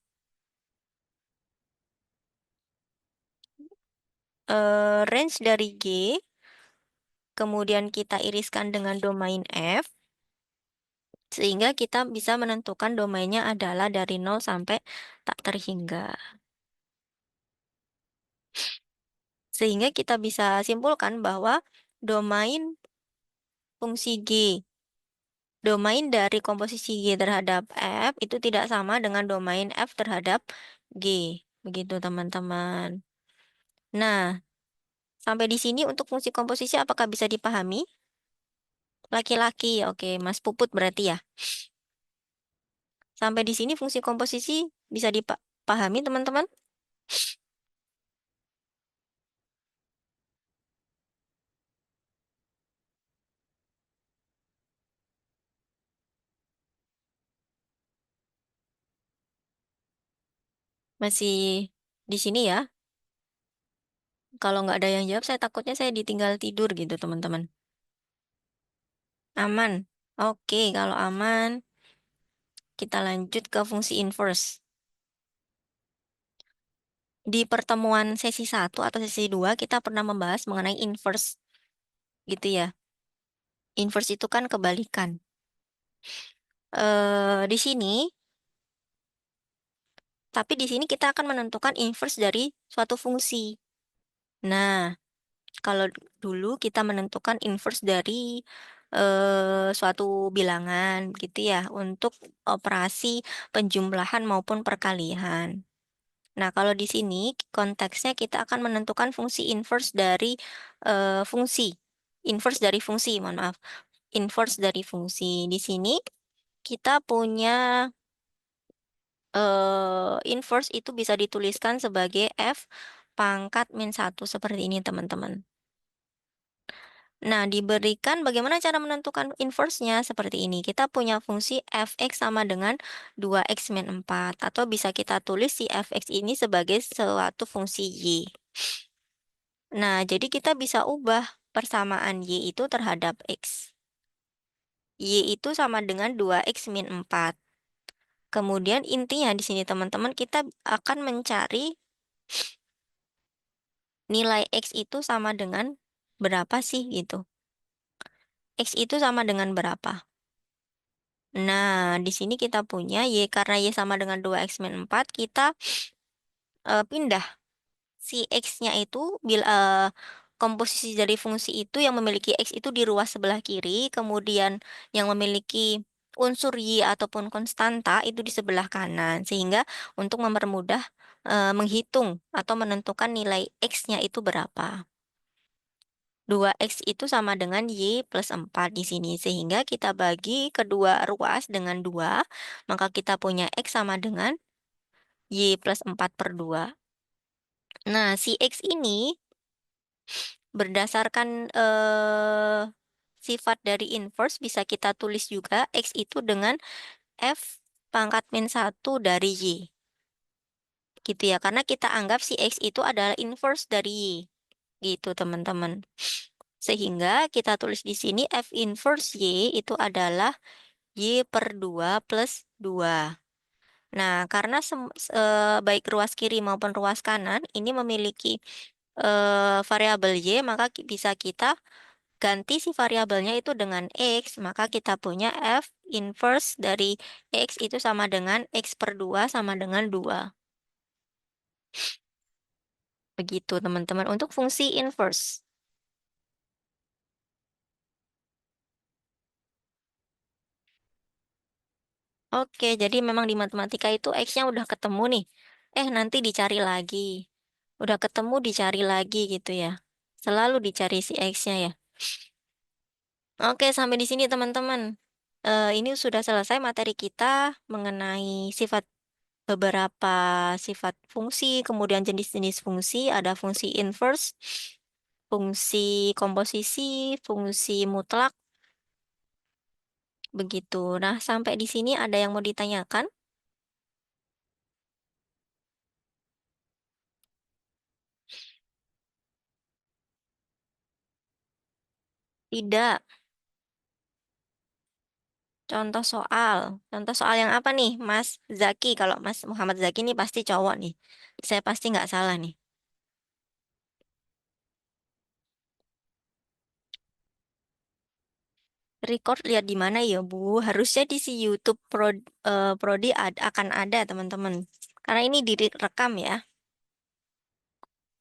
Range dari G, kemudian kita iriskan dengan domain F, sehingga kita bisa menentukan domainnya adalah dari 0 sampai tak terhingga. Sehingga kita bisa simpulkan bahwa domain fungsi G, domain dari komposisi G terhadap F itu tidak sama dengan domain F terhadap G. Begitu teman-teman. Nah, sampai di sini untuk fungsi komposisi apakah bisa dipahami? Laki-laki, oke, Mas Puput berarti ya. Sampai di sini fungsi komposisi bisa dipahami teman-teman? Masih di sini ya? Kalau nggak ada yang jawab, saya takutnya saya ditinggal tidur gitu teman-teman. Aman? Oke, kalau aman, kita lanjut ke fungsi inverse. Di pertemuan sesi 1 atau sesi 2 kita pernah membahas mengenai inverse gitu ya. Inverse itu kan kebalikan. Di sini, tapi di sini kita akan menentukan inverse dari suatu fungsi. Nah, kalau dulu kita menentukan inverse dari suatu bilangan gitu ya untuk operasi penjumlahan maupun perkalian. Nah, kalau di sini konteksnya kita akan menentukan fungsi inverse dari fungsi. Inverse dari fungsi, mohon maaf. Inverse dari fungsi. Di sini kita punya inverse itu bisa dituliskan sebagai F pangkat min 1 seperti ini, teman-teman. Nah, diberikan bagaimana cara menentukan inverse-nya seperti ini. Kita punya fungsi fx sama dengan 2x min 4. Atau bisa kita tulis si fx ini sebagai suatu fungsi y. Nah, jadi kita bisa ubah persamaan y itu terhadap x. Y itu sama dengan 2x min 4. Kemudian intinya di sini teman-teman kita akan mencari nilai x itu sama dengan berapa sih gitu. X itu sama dengan berapa? Nah, di sini kita punya Y karena Y sama dengan 2x min 4, kita pindah si X-nya itu komposisi dari fungsi itu yang memiliki X itu di ruas sebelah kiri, kemudian yang memiliki unsur Y ataupun konstanta itu di sebelah kanan, sehingga untuk mempermudah menghitung atau menentukan nilai X-nya itu berapa. 2x itu sama dengan Y plus 4 di sini. Sehingga kita bagi kedua ruas dengan 2, maka kita punya X sama dengan Y plus 4 per 2. Nah, si X ini berdasarkan sifat dari inverse bisa kita tulis juga X itu dengan F pangkat min 1 dari Y. Gitu ya, karena kita anggap si X itu adalah inverse dari Y. Gitu teman-teman. Sehingga kita tulis di sini F inverse Y itu adalah Y per 2 plus 2. Nah, karena baik ruas kiri maupun ruas kanan ini memiliki variabel Y, maka bisa kita ganti si variabelnya itu dengan X, maka kita punya F inverse dari X itu sama dengan X per 2 sama dengan 2. Begitu teman-teman untuk fungsi inverse. Oke, jadi memang di matematika itu X-nya udah ketemu nih. Nanti dicari lagi. Udah ketemu dicari lagi gitu ya. Selalu dicari si X-nya ya. Oke, sampai di sini teman-teman. Ini sudah selesai materi kita mengenai beberapa sifat fungsi, kemudian jenis-jenis fungsi, ada fungsi inverse, fungsi komposisi, fungsi mutlak, begitu. Nah, sampai di sini ada yang mau ditanyakan? Tidak. Contoh soal. Contoh soal yang apa nih, Mas Zaki? Kalau Mas Muhammad Zaki ini pasti cowok nih. Saya pasti nggak salah nih. Record lihat di mana ya, Bu? Harusnya di si YouTube Prodi akan ada, teman-teman. Karena ini direkam ya.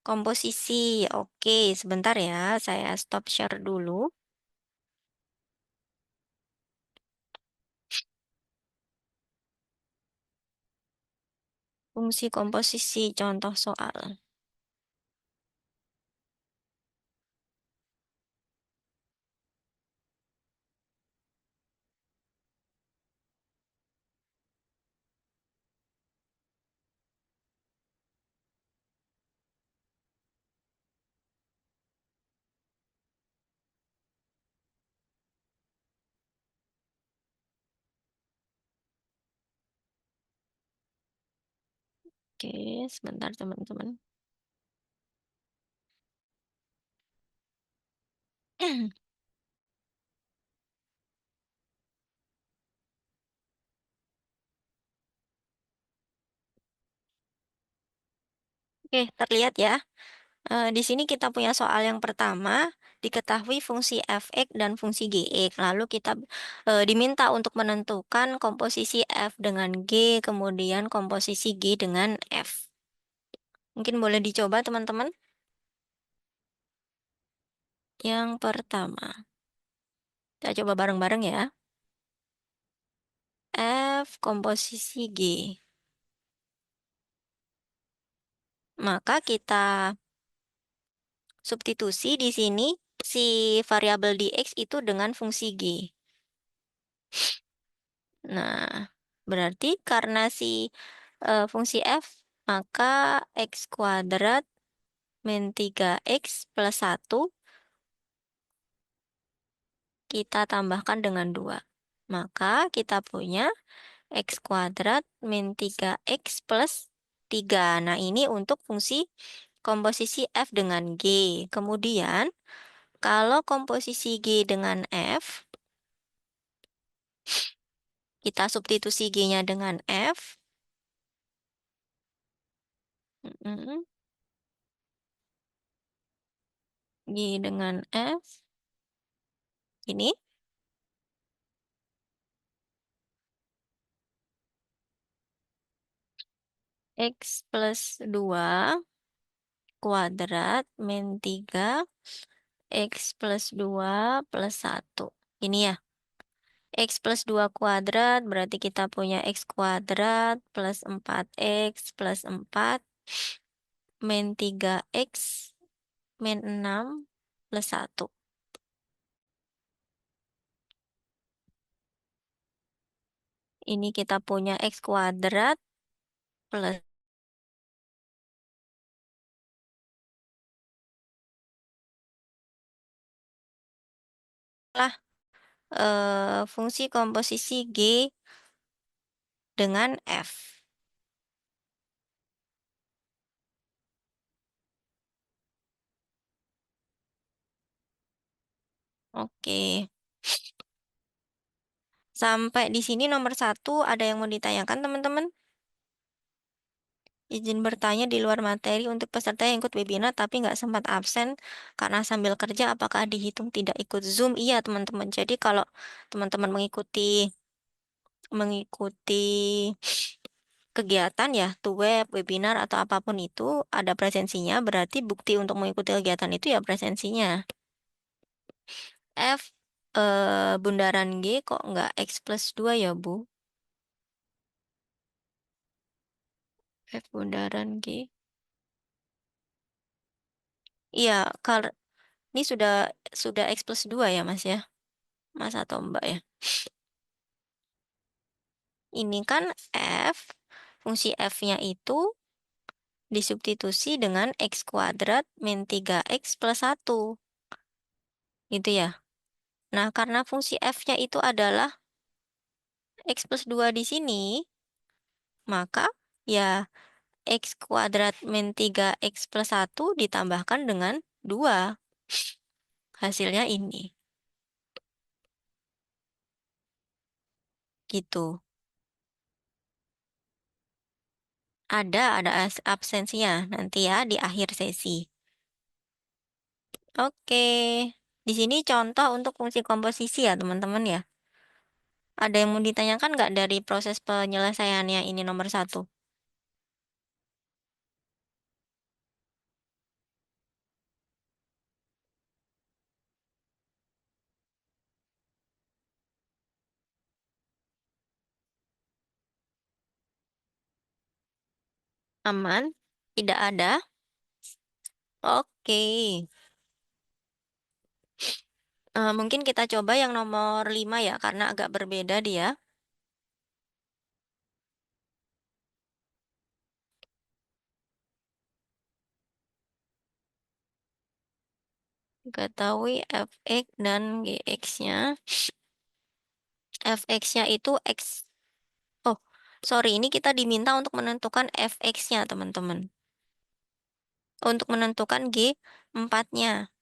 Komposisi. Oke, sebentar ya. Saya stop share dulu. Fungsi komposisi contoh soal. Oke, sebentar teman-teman. Oke, terlihat ya. Di sini kita punya soal yang pertama, diketahui fungsi f(x) dan fungsi g(x). Lalu kita diminta untuk menentukan komposisi f dengan g, kemudian komposisi g dengan f. Mungkin boleh dicoba teman-teman. Yang pertama, kita coba bareng-bareng ya. F komposisi g. Maka kita substitusi di sini si variabel di X itu dengan fungsi G. Nah, berarti karena si fungsi F, maka X kuadrat min 3X plus 1 kita tambahkan dengan 2. Maka kita punya X kuadrat min 3X plus 3. Nah, ini untuk fungsi komposisi F dengan G. Kemudian, kalau komposisi G dengan F, kita substitusi G-nya dengan F. Mm-mm. G dengan F. Ini. X plus 2 kuadrat min 3. X plus 2 plus 1. Ini ya. X plus 2 kuadrat berarti kita punya X kuadrat plus 4X plus 4 min 3X min 6 plus 1. Ini kita punya X kuadrat plus lah fungsi komposisi G dengan F. Oke. Sampai di sini nomor 1 ada yang mau ditanyakan teman-teman? Izin bertanya di luar materi untuk peserta yang ikut webinar tapi nggak sempat absen karena sambil kerja, apakah dihitung tidak ikut Zoom? Iya, teman-teman. Jadi kalau teman-teman mengikuti kegiatan ya, to web, webinar atau apapun itu ada presensinya, berarti bukti untuk mengikuti kegiatan itu ya presensinya. F bundaran G kok nggak X plus 2 ya, Bu? F bundaran G. Iya, kalau ini sudah X plus 2 ya, Mas ya? Mas atau Mbak ya? Ini kan F, fungsi F-nya itu disubstitusi dengan X kuadrat min 3X plus 1. Gitu ya. Nah, karena fungsi F-nya itu adalah X plus 2 di sini, maka ya X kuadrat min 3X plus 1 ditambahkan dengan 2. Hasilnya ini. Gitu. Ada absensinya nanti ya di akhir sesi. Oke. Di sini contoh untuk fungsi komposisi ya, teman-teman ya. Ada yang mau ditanyakan nggak dari proses penyelesaiannya ini nomor 1? Aman? Tidak ada? Oke. Mungkin kita coba yang nomor 5 ya, karena agak berbeda dia. Ketahui fx dan gx-nya. Fx-nya itu x. Oh, sorry, ini kita diminta untuk menentukan fx-nya, teman-teman. Untuk menentukan G4-nya.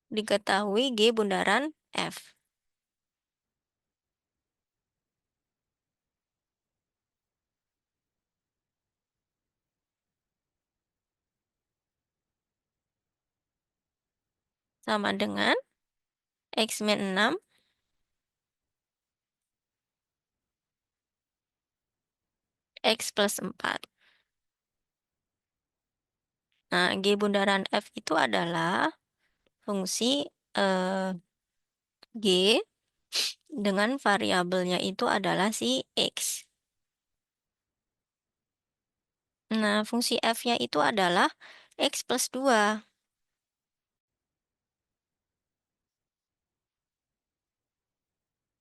Diketahui G bundaran F. Sama dengan X min 6 X plus 4. Nah, G bundaran F itu adalah fungsi G dengan variabelnya itu adalah si X. Nah, fungsi F-nya itu adalah X plus 2.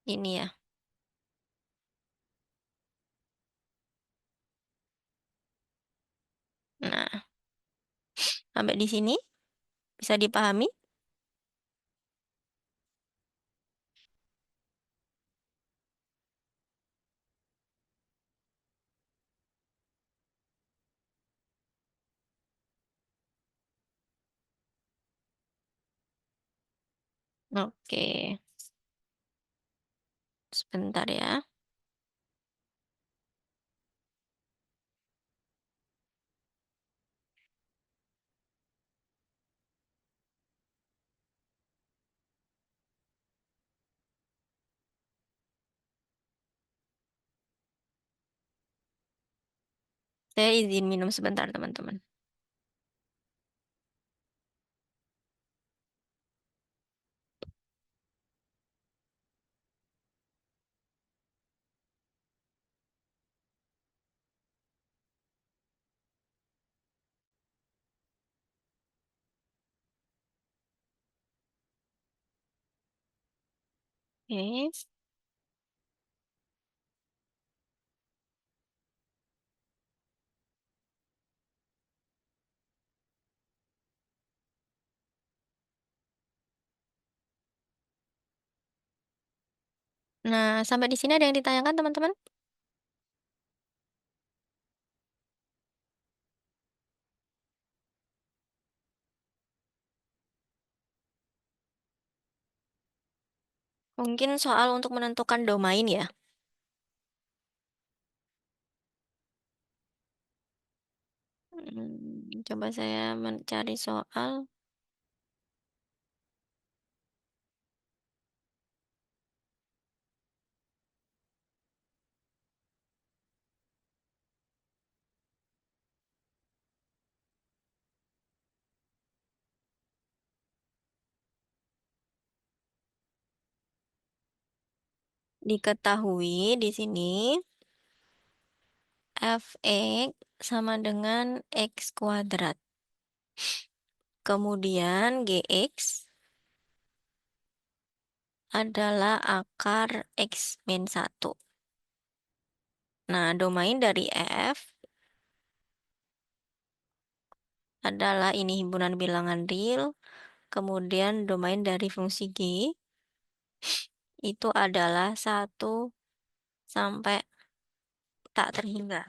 Ini ya. Nah, sampai di sini bisa dipahami? Oke, sebentar ya. Saya izin minum sebentar, teman-teman. Oke. Nah, sampai di sini ada yang ditanyakan, teman-teman? Mungkin soal untuk menentukan domain ya. Coba saya mencari soal. Diketahui di sini fx sama dengan x kuadrat. Kemudian gx adalah akar x min 1. Nah, domain dari f adalah ini himpunan bilangan real. Kemudian domain dari fungsi g itu adalah 1 sampai tak terhingga.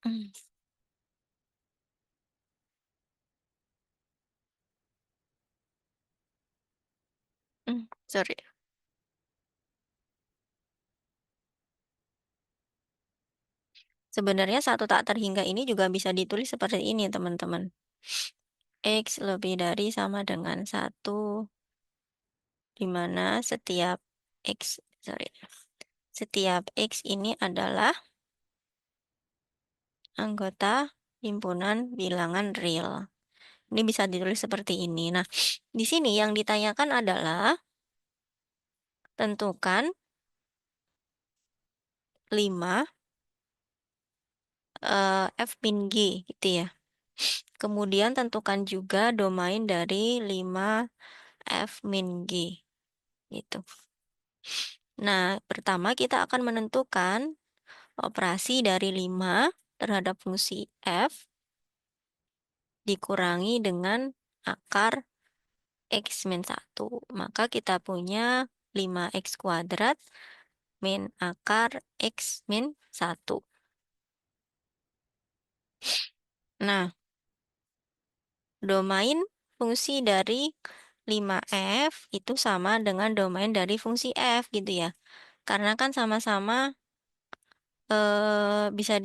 Hmm. Sorry. Sebenarnya 1 tak terhingga ini juga bisa ditulis seperti ini, teman-teman. X lebih dari sama dengan 1, di mana setiap X ini adalah anggota himpunan bilangan real. Ini bisa ditulis seperti ini. Nah, di sini yang ditanyakan adalah tentukan 5 F min G gitu ya. Kemudian tentukan juga domain dari 5 F min G gitu. Nah, pertama kita akan menentukan operasi dari 5 terhadap fungsi F dikurangi dengan akar X min 1. Maka kita punya 5x kuadrat min akar X min 1. Nah, domain fungsi dari 5F itu sama dengan domain dari fungsi F gitu ya. Karena kan sama-sama bisa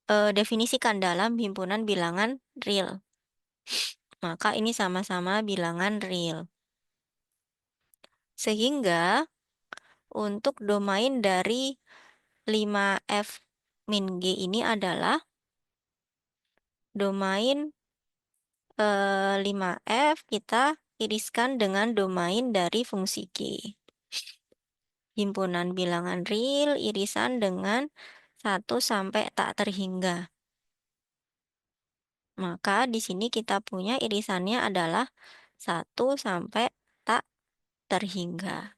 didefinisikan dalam himpunan bilangan real. Maka ini sama-sama bilangan real. Sehingga untuk domain dari 5F min G ini adalah domain 5F kita iriskan dengan domain dari fungsi G. Himpunan bilangan real irisan dengan 1 sampai tak terhingga. Maka di sini kita punya irisannya adalah 1 sampai tak terhingga.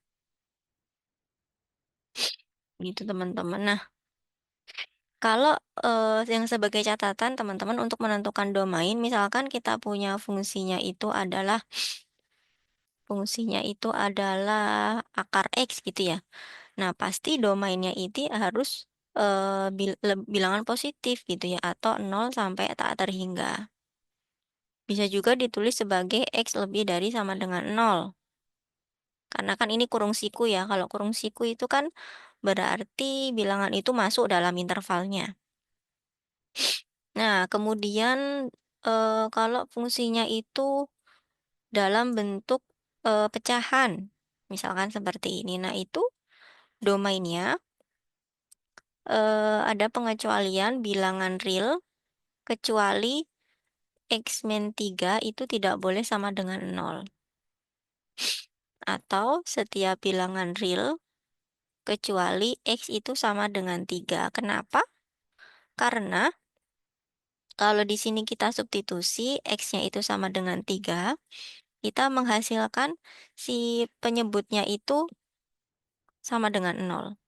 Gitu teman-teman. Nah, kalau yang sebagai catatan teman-teman untuk menentukan domain, misalkan kita punya fungsinya itu adalah akar X gitu ya. Nah, pasti domainnya itu harus bilangan positif gitu ya, atau 0 sampai tak terhingga. Bisa juga ditulis sebagai X lebih dari sama dengan 0. Karena kan ini kurung siku ya. Kalau kurung siku itu kan berarti bilangan itu masuk dalam intervalnya. Nah, kemudian kalau fungsinya itu dalam bentuk pecahan, misalkan seperti ini. Nah, itu domainnya ada pengecualian bilangan real kecuali X min 3 itu tidak boleh sama dengan 0. Atau setiap bilangan real kecuali X itu sama dengan 3. Kenapa? Karena kalau di sini kita substitusi X-nya itu sama dengan 3, kita menghasilkan si penyebutnya itu sama dengan 0.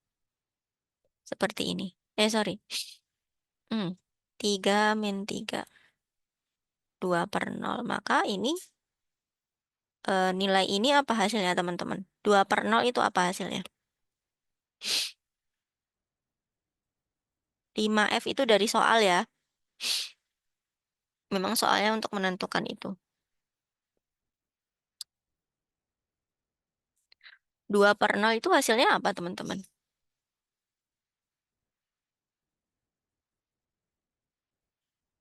Seperti ini. Sorry. 3 min 3. 2/0. Maka ini nilai ini apa hasilnya teman-teman? 2/0 itu apa hasilnya? 5F itu dari soal ya. Memang soalnya untuk menentukan itu. 2/0 itu hasilnya apa, teman-teman?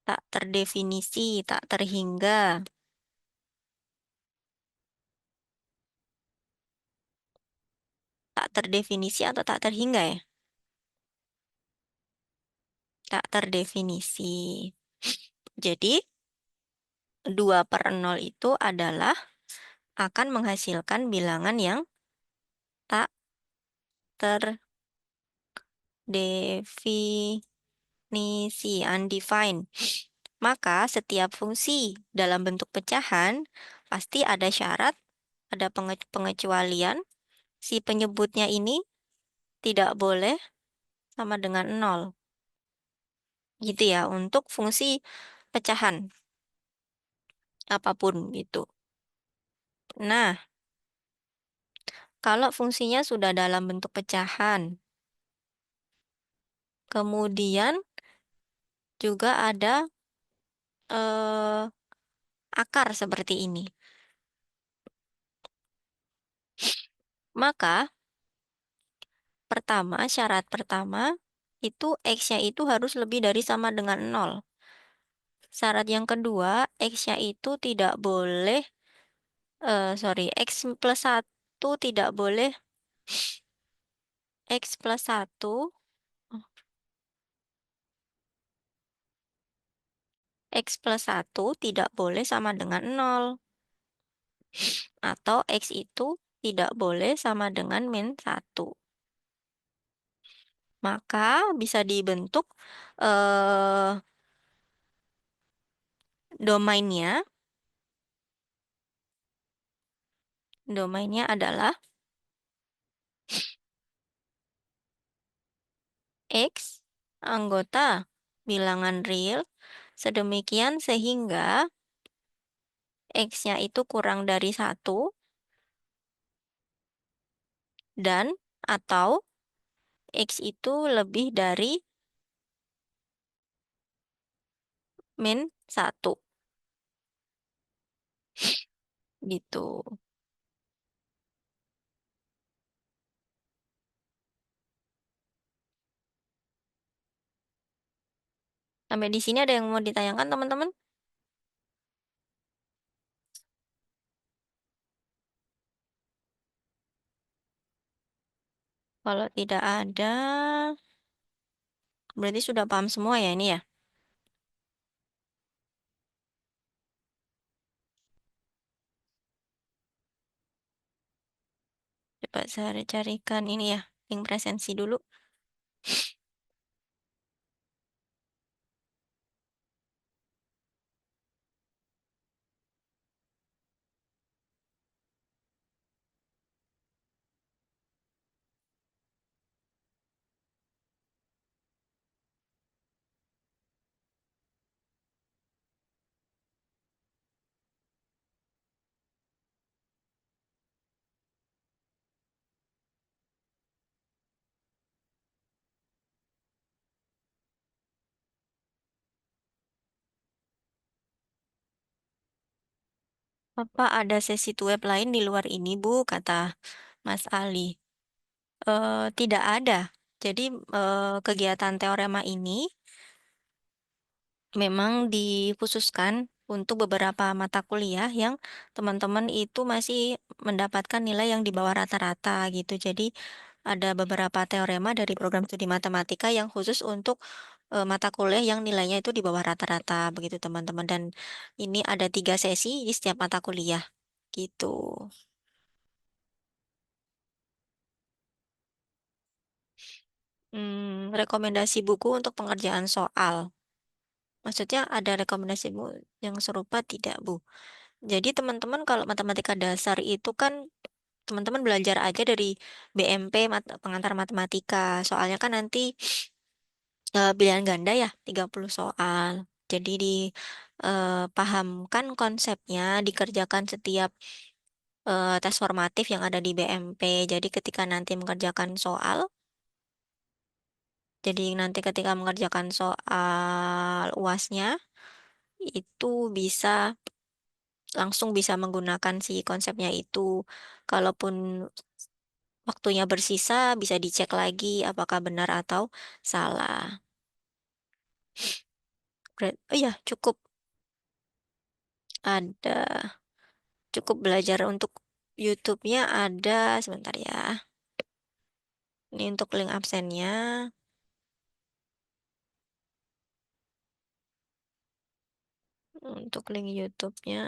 Tak terdefinisi, tak terhingga. Tak terdefinisi atau tak terhingga ya? Tak terdefinisi. Jadi, 2/0 itu adalah akan menghasilkan bilangan yang tak terdefinisi, undefined. Maka setiap fungsi dalam bentuk pecahan pasti ada syarat, ada pengecualian. Si penyebutnya ini tidak boleh sama dengan 0. Gitu ya, untuk fungsi pecahan apapun gitu. Nah, kalau fungsinya sudah dalam bentuk pecahan, kemudian juga ada akar seperti ini. Maka syarat pertama itu X-nya itu harus lebih dari sama dengan 0. Syarat yang kedua, X-nya itu tidak boleh, X plus 1 tidak boleh, X plus 1, X plus 1 tidak boleh sama dengan 0. Atau X itu tidak boleh sama dengan min 1. Maka bisa dibentuk domainnya. Domainnya adalah X anggota bilangan real sedemikian sehingga X-nya itu kurang dari 1 dan atau X itu lebih dari min 1. Gitu. Sampai di sini ada yang mau ditanyakan, teman-teman? Kalau tidak ada, berarti sudah paham semua ya ini ya? Coba saya carikan ini ya, link presensi dulu. Apa ada sesi web lain di luar ini, Bu? Kata Mas Ali. Tidak ada. Jadi kegiatan teorema ini memang dikhususkan untuk beberapa mata kuliah yang teman-teman itu masih mendapatkan nilai yang di bawah rata-rata gitu. Jadi ada beberapa teorema dari program studi matematika yang khusus untuk mata kuliah yang nilainya itu di bawah rata-rata begitu teman-teman. Dan ini ada 3 sesi di setiap mata kuliah gitu. Rekomendasi buku untuk pengerjaan soal. Maksudnya ada rekomendasi buku yang serupa tidak, Bu? Jadi teman-teman kalau matematika dasar itu kan teman-teman belajar aja dari BMP pengantar matematika. Soalnya kan nanti pilihan ganda ya 30 soal. Jadi dipahamkan konsepnya, dikerjakan setiap tes formatif yang ada di BMP. Jadi ketika nanti mengerjakan soal, jadi nanti ketika mengerjakan soal UASnya itu langsung bisa menggunakan si konsepnya itu. Kalaupun waktunya bersisa, bisa dicek lagi apakah benar atau salah. Oh iya, ada cukup belajar untuk YouTube-nya ada sebentar ya. Ini untuk link absennya. Untuk link YouTube-nya.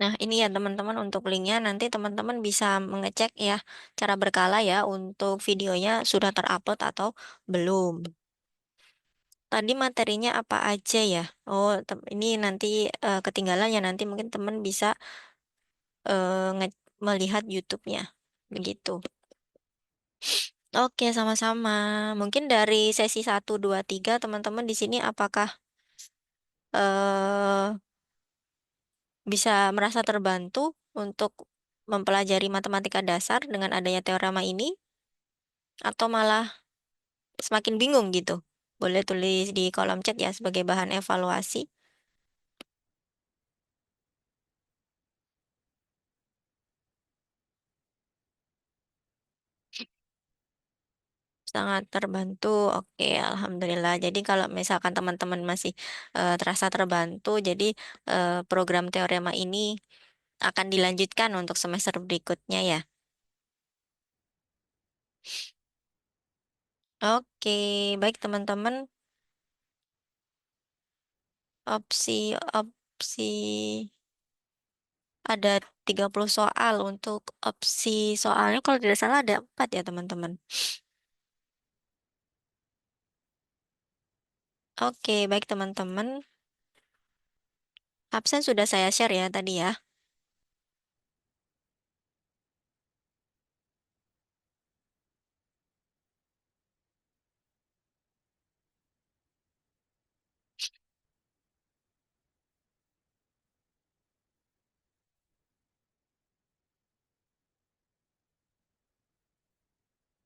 Nah, ini ya teman-teman untuk linknya nanti teman-teman bisa mengecek ya cara berkala ya untuk videonya sudah terupload atau belum. Tadi materinya apa aja ya? Oh, ini nanti ketinggalan ya nanti mungkin teman bisa melihat YouTube-nya. Begitu. Oke, sama-sama. Mungkin dari sesi 1, 2, 3 teman-teman di sini apakah eh bisa merasa terbantu untuk mempelajari matematika dasar dengan adanya teorema ini atau malah semakin bingung gitu? Boleh tulis di kolom chat ya sebagai bahan evaluasi. Sangat terbantu. Oke, alhamdulillah. Jadi kalau misalkan teman-teman masih terasa terbantu, jadi program teorema ini akan dilanjutkan untuk semester berikutnya ya. Oke, baik teman-teman. Opsi ada 30 soal untuk opsi soalnya kalau tidak salah ada 4 ya teman-teman. Oke, baik teman-teman. Absen sudah saya share ya tadi ya.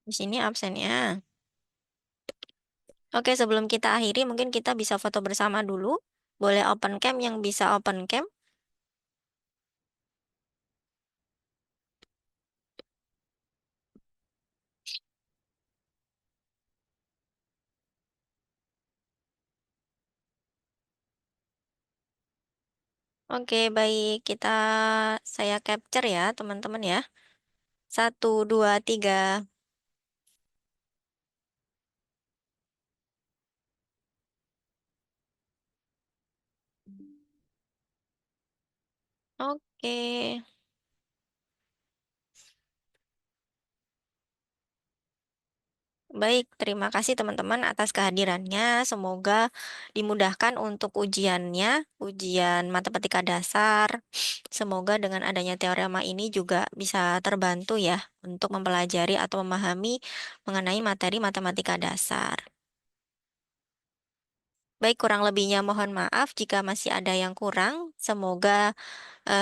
Di sini absennya. Oke, sebelum kita akhiri mungkin kita bisa foto bersama dulu. Boleh open cam yang bisa open cam. Oke, baik. Saya capture ya teman-teman ya. 1, 2, 3. Oke. Baik, terima kasih teman-teman atas kehadirannya. Semoga dimudahkan untuk ujiannya, ujian matematika dasar. Semoga dengan adanya teorema ini juga bisa terbantu ya untuk mempelajari atau memahami mengenai materi matematika dasar. Baik, kurang lebihnya mohon maaf jika masih ada yang kurang. Semoga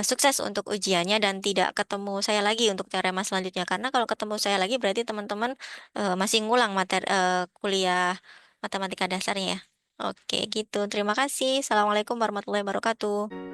sukses untuk ujiannya dan tidak ketemu saya lagi untuk teorema selanjutnya. Karena kalau ketemu saya lagi berarti teman-teman masih ngulang materi kuliah matematika dasarnya ya. Oke, gitu. Terima kasih. Assalamualaikum warahmatullahi wabarakatuh.